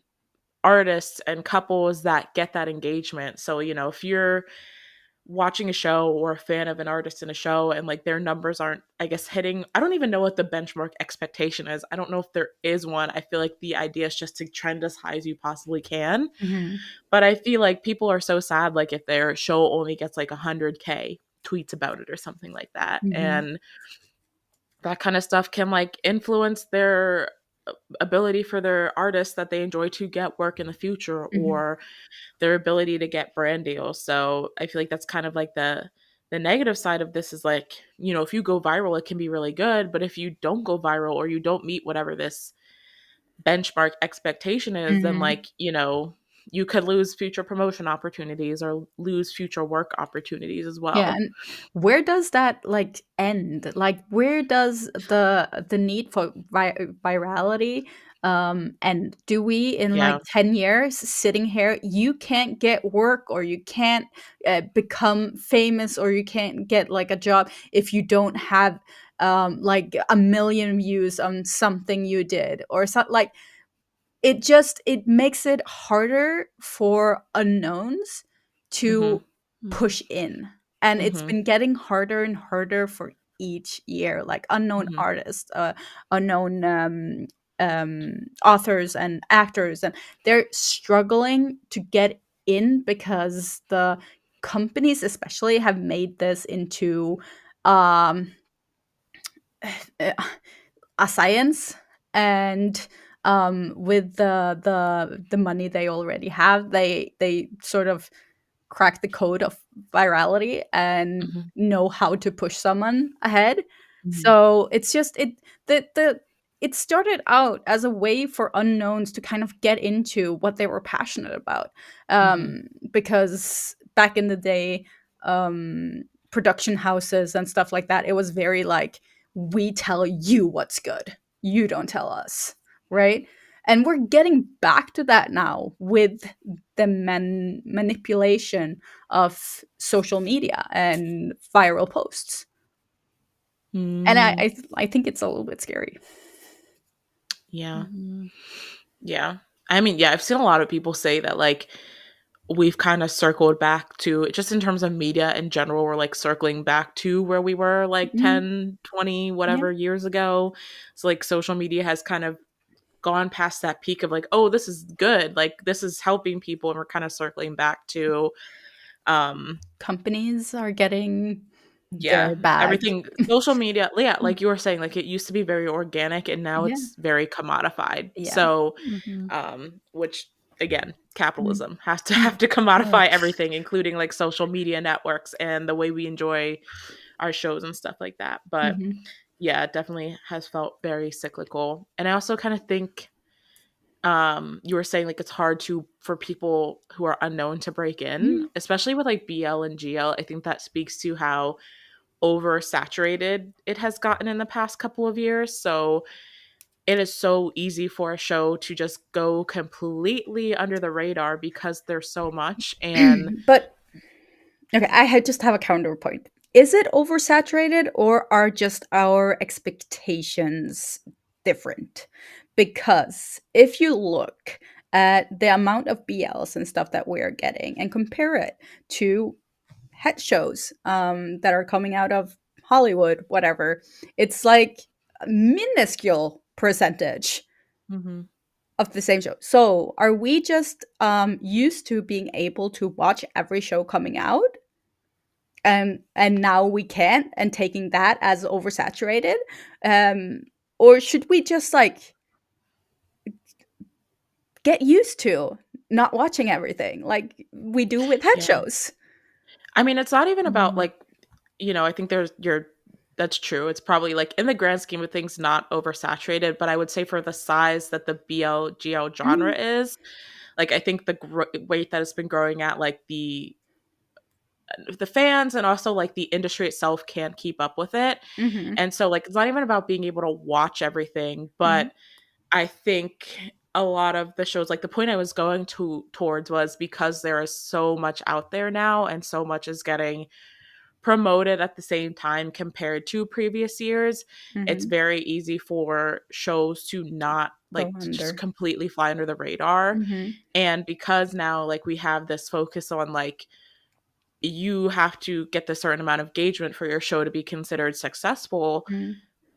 artists and couples that get that engagement. So, you know, if you're watching a show or a fan of an artist in a show and like their numbers aren't, I guess, hitting, I don't even know what the benchmark expectation is. I don't know if there is one. I feel like the idea is just to trend as high as you possibly can. Mhm. But I feel like people are so sad like if their show only gets like 100K tweets about it or something like that. Mhm. And that kind of stuff can like influence their ability for their artists that they enjoy to get work in the future, Mhm. or their ability to get brand deals. So I feel like that's kind of like the negative side of this is like, you know, if you go viral, it can be really good. But if you don't go viral or you don't meet whatever this benchmark expectation is, then Mhm. like, you know, you could lose future promotion opportunities or lose future work opportunities as Yeah, well. and where does that like end? Like, where does the need for virality end? Do we in like Yeah. 10 years sitting here, you can't get work or you can't become famous or you can't get like a job if you don't have like 1 million views on something you did or something like it makes it harder for unknowns Mhm. to Mhm. push in, and it's Mhm. been getting harder and harder for each year, like unknown Mhm. artists, unknown authors and actors, and they're struggling to get in because the companies especially have made this into um a science, and with the money they already have, they sort of crack the code of virality and Mhm. know how to push someone ahead. Mhm. So it's just the it started out as a way for unknowns to kind of get into what they were passionate about, Mhm. because back in the day, production houses and stuff like that, it was very like, we tell you what's good, you don't tell us, right? And we're getting back to that now with the manipulation of social media and viral posts. And Mm. I think it's a little bit scary. Yeah. Mhm. Yeah. I mean, yeah, I've seen a lot of people say that like we've kind of circled back to just in terms of media in general, we're like circling back to where we were like Mhm. 10, 20, Yeah. whatever years ago. So like social media has kind of gone past that peak of like, oh, this is good. Like this is helping people. And we're kind of circling back to um Companies are getting yeah, their bag. everything social media, yeah, like you were saying, like it used to be very organic and now Yeah. it's very commodified. Yeah. So Mhm. which again, Mm. capitalism has to Mm. have to Oh. commodify everything, including like social media networks and the way we enjoy our shows and stuff like that. But Mhm. yeah, it definitely has felt very cyclical. And I also kind of think you were saying like it's hard to for people who are unknown to break in, Mm. especially with like BL and GL. I think that speaks to how oversaturated it has gotten in the past couple of years. So it is so easy for a show to just go completely under the radar because there's so much. And But okay, just have a counterpoint. Is it oversaturated or are just our expectations different? Because if you look at the amount of BLs and stuff that we're getting and compare it to head shows that are coming out of Hollywood, whatever, it's like a minuscule percentage mhm, of the same show. So are we just used to being able to watch every show coming out? And now we can't, and taking that as oversaturated, um or should we just like get used to not watching everything like we do with head yeah. shows? I mean, it's not even about Mhm. like, you know, I think there's you're that's true. It's probably like in the grand scheme of things not oversaturated, but I would say for the size that the BL GL genre Mm, is, like I think the weight that it's been growing at, like the fans and also like the industry itself can't keep up with it. Mm-hmm. And so like it's not even about being able to watch everything, Mm-hmm. but I think a lot of the shows, like the point I was going towards was because there is so much out there now and so much is getting promoted at the same time compared to previous years, it's Mm-hmm. very easy for shows to not Go like to just under. completely fly under the radar. Mm-hmm. And because now like we have this focus on like you have to get the certain amount of engagement for your show to be considered successful, Mm-hmm.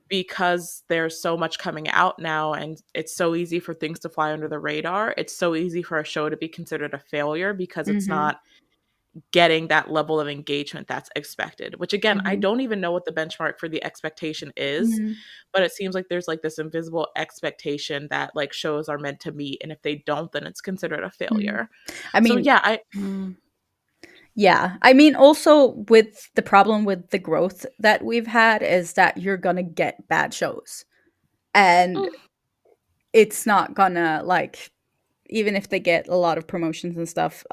because there's so much coming out now and it's so easy for things to fly under the radar. It's so easy for a show to be considered a failure because it's Mm-hmm. not getting that level of engagement that's expected, which again, I Mm-hmm. don't even know what the benchmark for the expectation is, Mm-hmm. but it seems like there's like this invisible expectation that like shows are meant to meet. And if they don't, then it's considered a Mm-hmm. failure. I So mean, yeah, yeah. I mean, also with the problem with the growth that we've had is that you're gonna get bad shows. And Mm, it's not gonna like, even if they get a lot of promotions and stuff,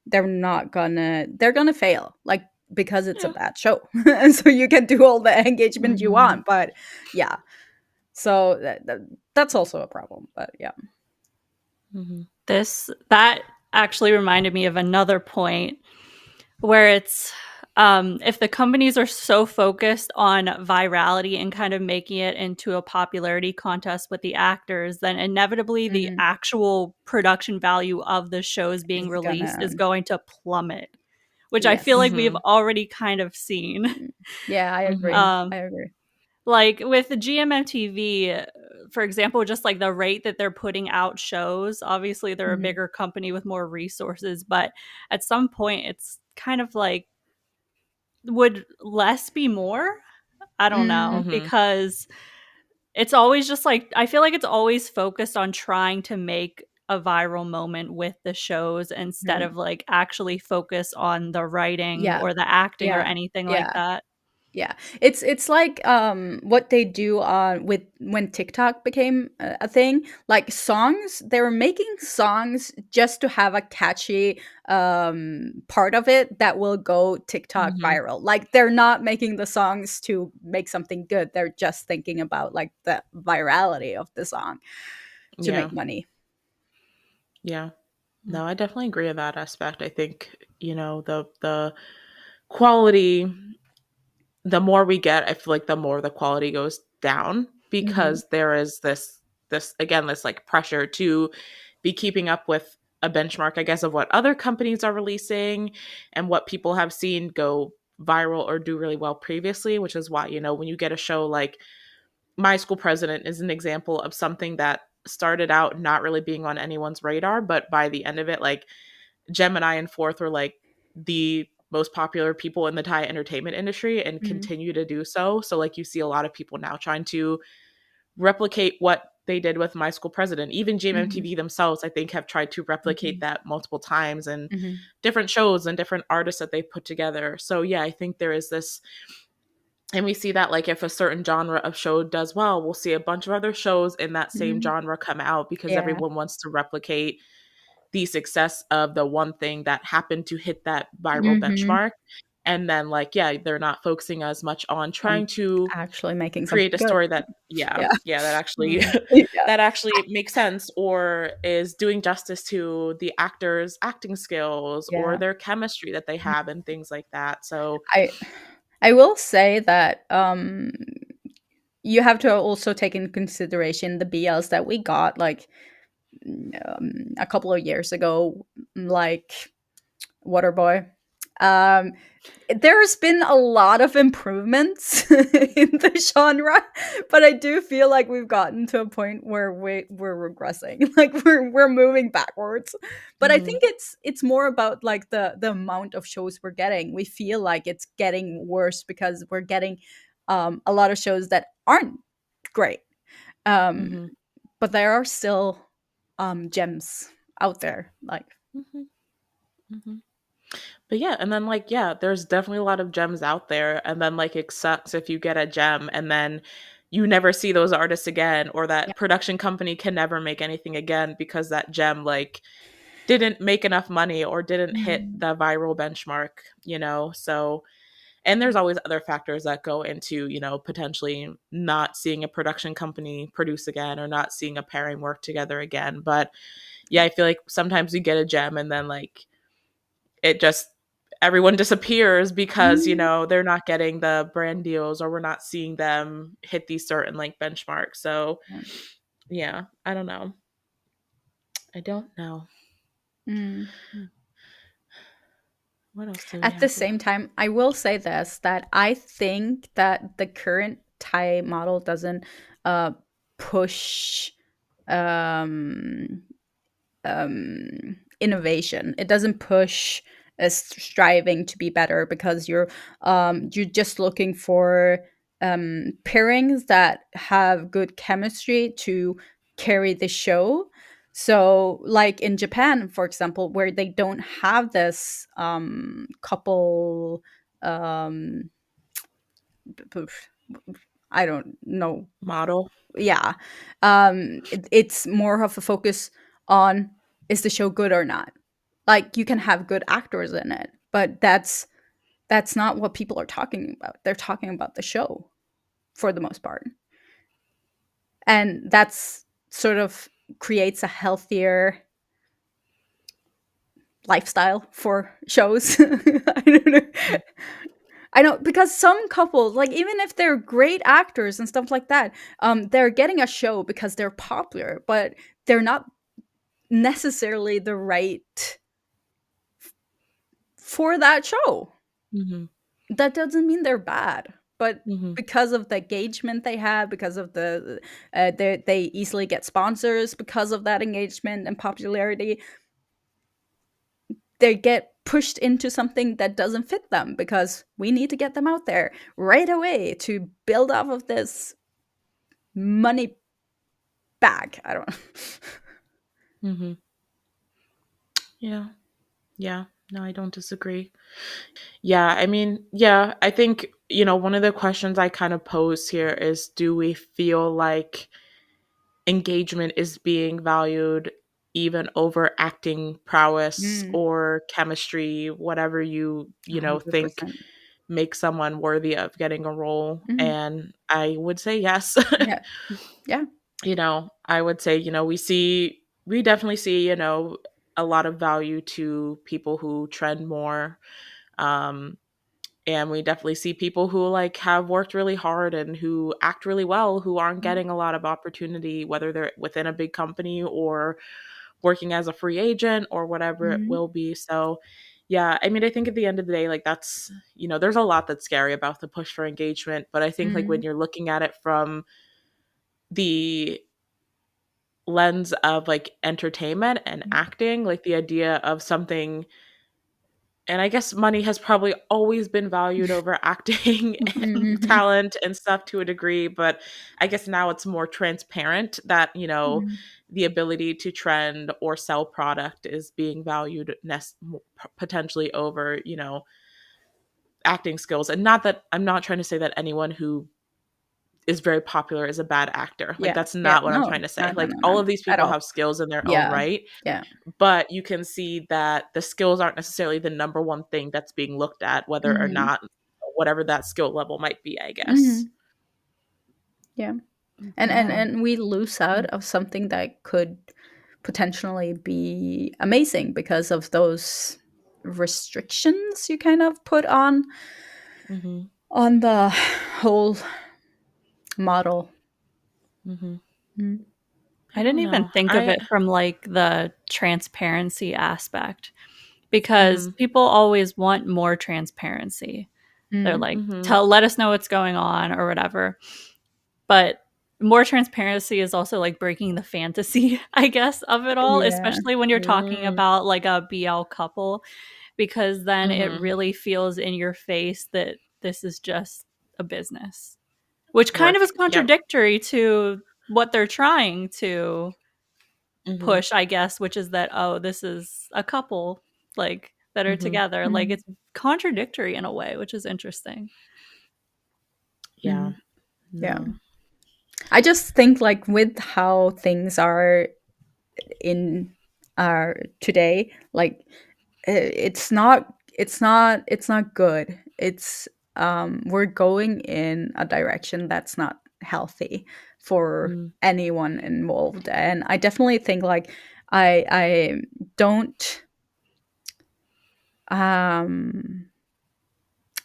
they're gonna fail. Like, because it's a yeah. bad show. And so you can do all the engagement you Mhm. want, but yeah. So that's also a problem. But yeah. Mm-hmm. That actually reminded me of another point where it's if the companies are so focused on virality and kind of making it into a popularity contest with the actors, then inevitably the Mhm. actual production value of the shows being It's released gonna, is going to plummet, which I feel like yes. we've Mm-hmm. already kind of seen. Mm. Yeah, I Mm-hmm. agree. I agree. Like with the GMMTV, for example, just like the rate that they're putting out shows, obviously they're a Mhm. bigger company with more resources, but at some point it's kind of like, would less be more? I don't know, Mm. Mm-hmm. because it's always just like, I feel like it's always focused on trying to make a viral moment with the shows instead Mhm. of like actually focus on the writing Yeah. or the acting or Yeah. anything like Yeah. that. Yeah, it's like what they do on with when TikTok became a thing. Like songs, they were making songs just to have a catchy part of it that will go TikTok Mm-hmm. viral. Like, they're not making the songs to make something good. They're just thinking about like the virality of the song to Yeah. make money. Yeah. No, I definitely agree with that aspect. I think, the quality, the more we get, I feel like the more the quality goes down Hmm. because there is this again, this like pressure to be keeping up with a benchmark, I guess, of what other companies are releasing and what people have seen go viral or do really well previously, which is why, when you get a show like My School President is an example of something that started out not really being on anyone's radar, but by the end of it, like Gemini and Fourth were like the most popular people in the Thai entertainment industry and Hmm. continue to do so. So like you see a lot of people now trying to replicate what they did with My School President. Even Hmm. GMMTV themselves, I think, have tried to replicate Hmm. that multiple times and Hmm. different shows and different artists that they put together. So yeah, I think there is this, and we see that like if a certain genre of show does well, we'll see a bunch of other shows in that same Hmm. genre come out because Yeah. everyone wants to replicate the success of the one thing that happened to hit that viral Hmm. benchmark. And then like, yeah, they're not focusing as much on trying On to actually making create something a good. story that, yeah, Yeah. yeah, that actually Mm. Yeah. that actually makes sense or is doing justice to the actors' acting skills or Yeah. their chemistry that they have and things like that. So I I will say that you have to also take into consideration the BLs that we got like a couple of years ago, like Waterboy. Um, there's been a lot of improvements in the genre, but I do feel like we've gotten to a point where we're regressing, like we're moving backwards. But I mhm, think it's more about like the amount of shows we're getting. We feel like it's getting worse because we're getting a lot of shows that aren't great. Um, mhm, but there are still gems out there. Like, mhm, mhm. But yeah, and then like yeah, there's definitely a lot of gems out there, and then like it sucks if you get a gem and then you never see those artists again, or yeah, that production company can never make anything again because that gem like didn't make enough money or didn't hit Mm. the viral benchmark, you know? So, and there's always other factors that go into, you know, potentially not seeing a production company produce again or not seeing a pairing work together again. But yeah, I feel like sometimes you get a gem and then like it just everyone disappears because, you Mm. know, they're not getting the brand deals or we're not seeing them hit these certain like benchmarks. So Yeah. yeah, I don't know. I don't know. Mm. What else do we At the have here? same time, I will say this, that I think that the current Thai model doesn't uh, push um, innovation. It doesn't push striving to be better, because you're just looking for pairings that have good chemistry to carry the show. So, like in Japan, for example, where they don't have this couple, um, I don't know, Model. yeah, it's more of a focus on, is the show good or not. Like, you can have good actors in it, but that's not what people are talking about. They're talking about the show for the most part, and that's sort of creates a healthier lifestyle for shows. I don't know. I know, because some couples, like, even if they're great actors and stuff like that, they're getting a show because they're popular, but they're not necessarily the right for that show. Mm-hmm. That doesn't mean they're bad, but Mm-hmm. because of the engagement they have, because of they easily get sponsors because of that engagement and popularity, they get pushed into something that doesn't fit them, because we need to get them out there right away to build off of this money bag. I don't know. Mm-hmm. Yeah. Yeah. No, I don't disagree. Yeah, I mean, yeah, I think, you know, one of the questions I kind of pose here is, do we feel like engagement is being valued even over acting prowess Mm, or chemistry, whatever you know, think 100%. makes someone worthy of getting a role? Hmm. And I would say yes. Yeah. Yeah. You know, I would say, you know, we definitely see, you know, a lot of value to people who trend more. Um, and we definitely see people who like have worked really hard and who act really well who aren't getting a lot of opportunity, whether they're within a big company or working as a free agent or whatever it Mm-hmm. will be. So yeah, I mean, I think at the end of the day, like that's, you know, there's a lot that's scary about the push for engagement, but I think like when Mm-hmm. you're looking at it from the lens of like entertainment and acting, like the idea of something, and I guess money has probably always been valued over acting and Mm-hmm. talent and stuff to a degree, but I guess now it's more transparent that, you know, the ability to trend or sell product is being valued potentially over, you know, acting skills. And not that I'm not trying to say that anyone who is very popular is a bad actor. Like Yeah. that's Yeah. not what I'm No. trying to say. No. No. Like No. all No. of these At people all. have skills in their own Yeah. right, Yeah. but you can see that the skills aren't necessarily the number one thing that's being looked at, whether or Mm-hmm. not whatever that skill level might be, I guess. Mm-hmm. Yeah. And Yeah. we lose out of something that could potentially be amazing because of those restrictions you kind of put Mm-hmm. on the whole model. Mm-hmm. Mm. I I didn't don't even know. think of I it from like the transparency aspect, because mm-hmm. people always want more transparency. They're Mm. like, Mm-hmm. tell let us know what's going on or whatever. But more transparency is also like breaking the fantasy, I guess, of it all, Yeah. especially when you're talking Mm-hmm. about like a BL couple, because then it Mm-hmm. really feels in your face that this is just a business, which kind of Work. is Yep. contradictory to what they're trying to Mm-hmm. push, I guess, which is that, oh, this is a couple like that are Mm-hmm. together. Like Mm. it's contradictory in a way, which is interesting. Yeah. Mm. Yeah. No. I just think, like, with how things are in today, like it's not good. It's we're going in a direction that's not healthy for Mm. anyone involved, and I definitely think like I don't um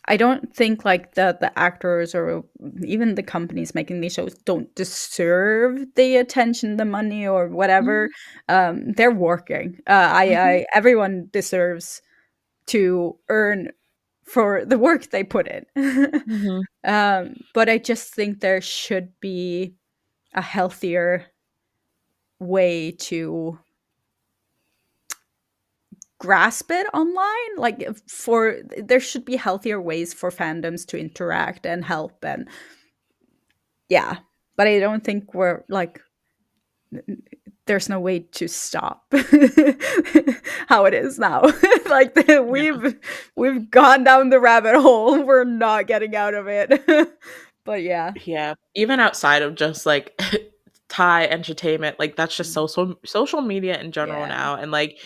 I don't think like the actors or even the companies making these shows don't deserve the attention, the money, or whatever. Mhm. They're working. Mhm. Everyone deserves to earn for the work they put in. Mhm. But I just think there should be a healthier way to grasp it online. Like for there should be healthier ways for fandoms to interact and help, and yeah. But I don't think we're like there's no way to stop how it is now. Like Yeah. we've gone down the rabbit hole. We're not getting out of it. But yeah. Yeah. Even outside of just like Thai entertainment, like that's just social media in general Yeah. now. And like,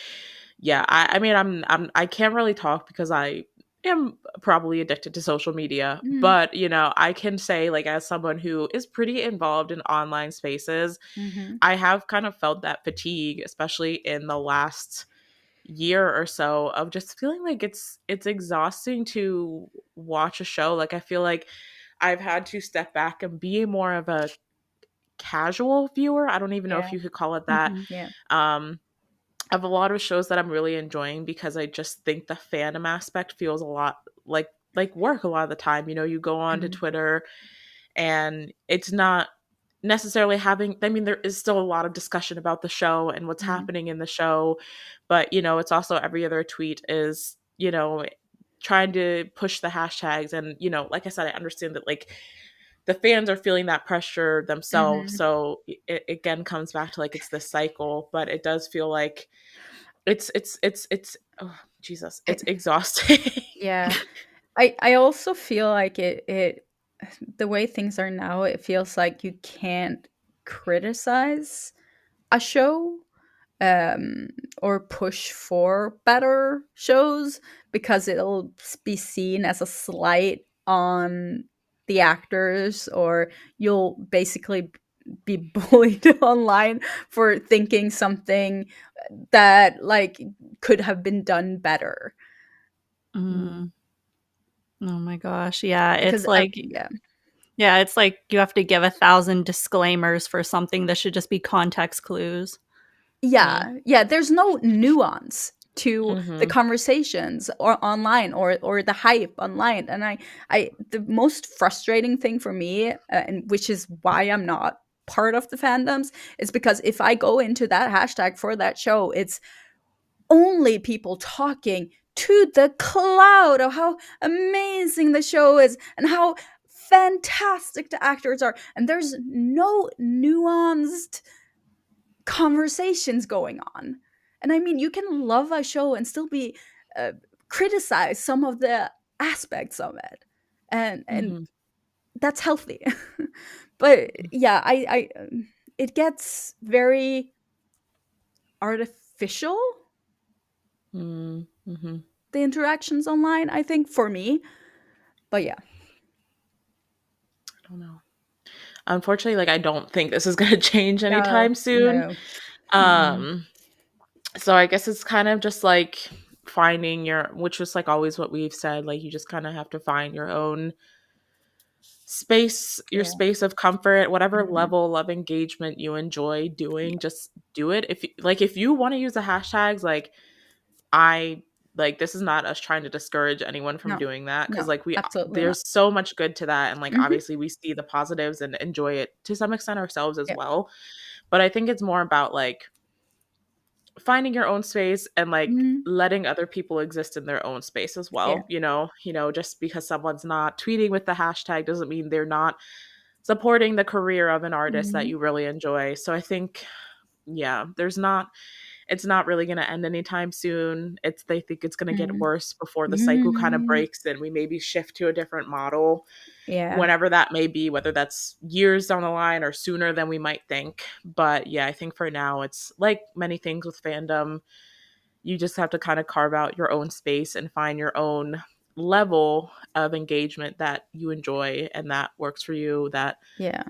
yeah, I mean I can't really talk because I am probably addicted to social media, Mm-hmm. but you know, I can say like as someone who is pretty involved in online spaces, Mm-hmm. I have kind of felt that fatigue, especially in the last year or so, of just feeling like it's exhausting to watch a show. Like I feel like I've had to step back and be more of a casual viewer. I don't even know if Yeah. you could call it that. Mm-hmm. Yeah. Um of a lot of shows that I'm really enjoying because I just think the fandom aspect feels a lot like work a lot of the time. You know, you go on to Mm-hmm. Twitter and it's not necessarily having, I mean, there is still a lot of discussion about the show and what's Mm-hmm. happening in the show, but you know, it's also every other tweet is, you know, trying to push the hashtags. And you know, like I said, I understand that like the fans are feeling that pressure themselves, Mm-hmm. so it again comes back to like it's this cycle, but it does feel like it's oh Jesus, it's exhausting. Yeah. I also feel like it the way things are now, it feels like you can't criticize a show um or push for better shows because it'll be seen as a slight on the actors, or you'll basically be bullied online for thinking something that like could have been done better. Mm. Oh my gosh. Yeah, Because it's like yeah. yeah, it's like you have to give 1,000 disclaimers for something that should just be context clues. Mm. Yeah, there's no nuance to the Mhm. conversations or online, or the hype online. And I the most frustrating thing for me, and which is why I'm not part of the fandoms, is because if I go into that hashtag for that show, it's only people talking to the cloud of how amazing the show is and how fantastic the actors are, and there's no nuanced conversations going on. And I mean, you can love a show and still be uh, criticize some of the aspects of it, and Mhm. that's healthy. But yeah, I it gets very artificial, Mm. Mhm. the interactions online, I think, for me. But yeah. I don't know. Unfortunately, like I don't think this is going to change No, anytime soon. no. Mm-mm. Um so I guess it's kind of just like finding your, which was like always what we've said, like you just kind of have to find your own space, your Yeah. space of comfort, whatever Mhm. level of engagement you enjoy doing, just do it. If you want to use the hashtags, like I like, this is not us trying to discourage anyone from No, doing that, because no, like we absolutely not. there's so much good to that, and like Hmm. obviously we see the positives and enjoy it to some extent ourselves as Yeah. well. But I think it's more about like finding your own space and like Hmm. letting other people exist in their own space as Yeah. well. You know, just because someone's not tweeting with the hashtag doesn't mean they're not supporting the career of an artist that Hmm. you really enjoy. So I think, yeah, there's not, it's not really going to end anytime soon. They think it's going to get Mm. worse before the cycle kind of Mm. breaks and we maybe shift to a different model, Yeah. whenever that may be, whether that's years down the line or sooner than we might think. But yeah, I think for now, it's like many things with fandom. You just have to kind of carve out your own space and find your own level of engagement that you enjoy and that works for you, that Yeah.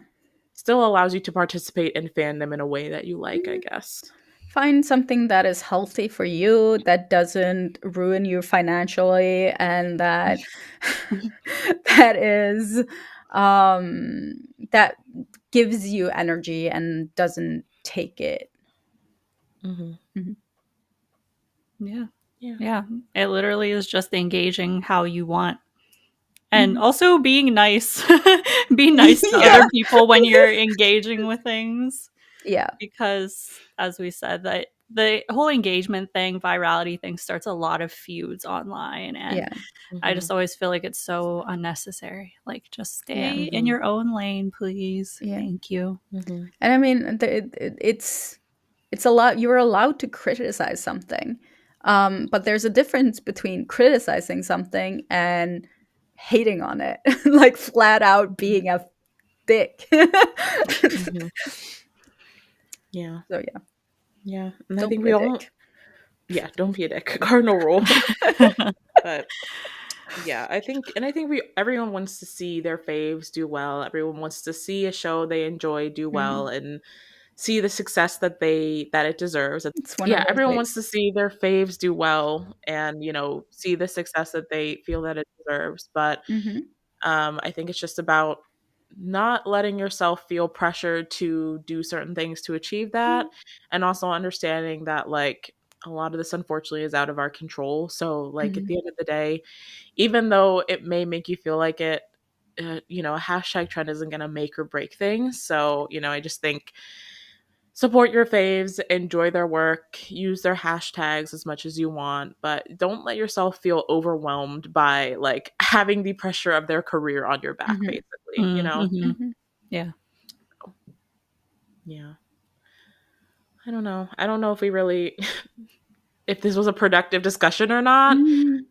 still allows you to participate in fandom in a way that you like, I guess. Find something that is healthy for you, that doesn't ruin you financially, and that that is that gives you energy and doesn't take it. Mm-hmm. Yeah. Yeah. Yeah. It literally is just engaging how you want. And also being nice. Be nice to Yeah. other people when you're engaging with things. Yeah. Because as we said, that the whole engagement thing, virality thing starts a lot of feuds online. And Yeah. I just always feel like it's so unnecessary. Like, just stay Yeah. in your own lane, please. Yeah. Thank you. And I mean, it's a lot. You're allowed to criticize something, but there's a difference between criticizing something and hating on it, like flat out being a dick. Mm-hmm. Yeah. So yeah, Yeah. And I don't think be we a all, dick. yeah, don't be a dick. Cardinal rule. But yeah, I think everyone wants to see their faves do well. Everyone wants to see a show they enjoy do well and see the success that it deserves. It's one of Yeah, those everyone wants days. to see their faves do well and, see the success that they feel that it deserves. But I think it's just about not letting yourself feel pressured to do certain things to achieve that, and also understanding that like a lot of this unfortunately is out of our control. So like at the end of the day, even though it may make you feel like it, a hashtag trend isn't going to make or break things. So, I just think support your faves, enjoy their work, use their hashtags as much as you want, but don't let yourself feel overwhelmed by like having the pressure of their career on your back, basically, Yeah. Yeah. I don't know. I don't know if we really if this was a productive discussion or not.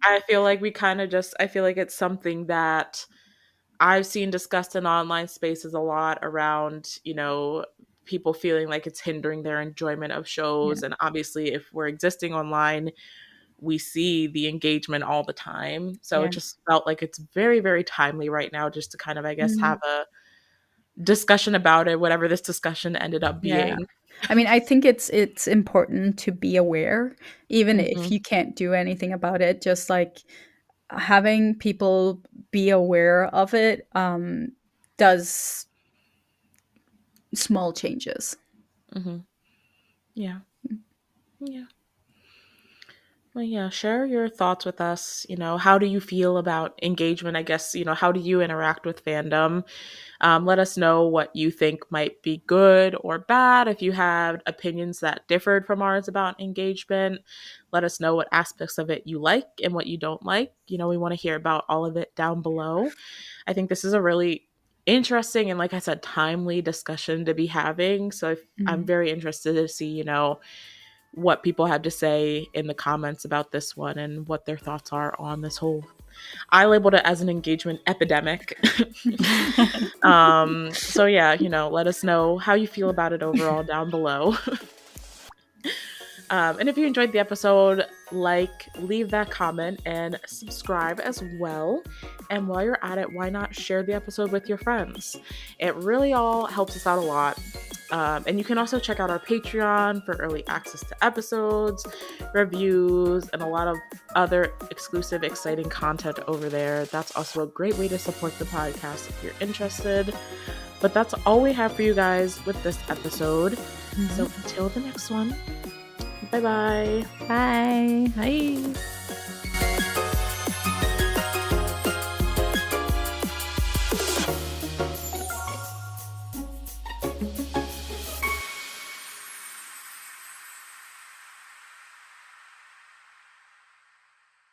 I feel like I feel like it's something that I've seen discussed in online spaces a lot around, people feeling like it's hindering their enjoyment of shows. Yeah. And obviously, if we're existing online, we see the engagement all the time. So Yeah. it just felt like it's very, very timely right now just to kind of, I guess, have a discussion about it, whatever this discussion ended up Yeah. being. I mean, I think it's important to be aware, even if Mm-hmm. you can't do anything about it. Just like having people be aware of it does small changes. Mm-hmm. Yeah. Yeah. Well, yeah, share your thoughts with us. How do you feel about engagement? I guess, how do you interact with fandom? Let us know what you think might be good or bad. If you have opinions that differed from ours about engagement, let us know what aspects of it you like and what you don't like. We want to hear about all of it down below. I think this is a really interesting and, like I said, timely discussion to be having. So I'm very interested to see, what people have to say in the comments about this one and what their thoughts are on this whole. I labeled it as an engagement epidemic. So yeah, let us know how you feel about it overall down below. And if you enjoyed the episode, leave that comment and subscribe as well. And while you're at it, why not share the episode with your friends? It really all helps us out a lot. And you can also check out our Patreon for early access to episodes, reviews, and a lot of other exclusive, exciting content over there. That's also a great way to support the podcast if you're interested. But that's all we have for you guys with this episode. So until the next one, bye-bye. Bye. Bye.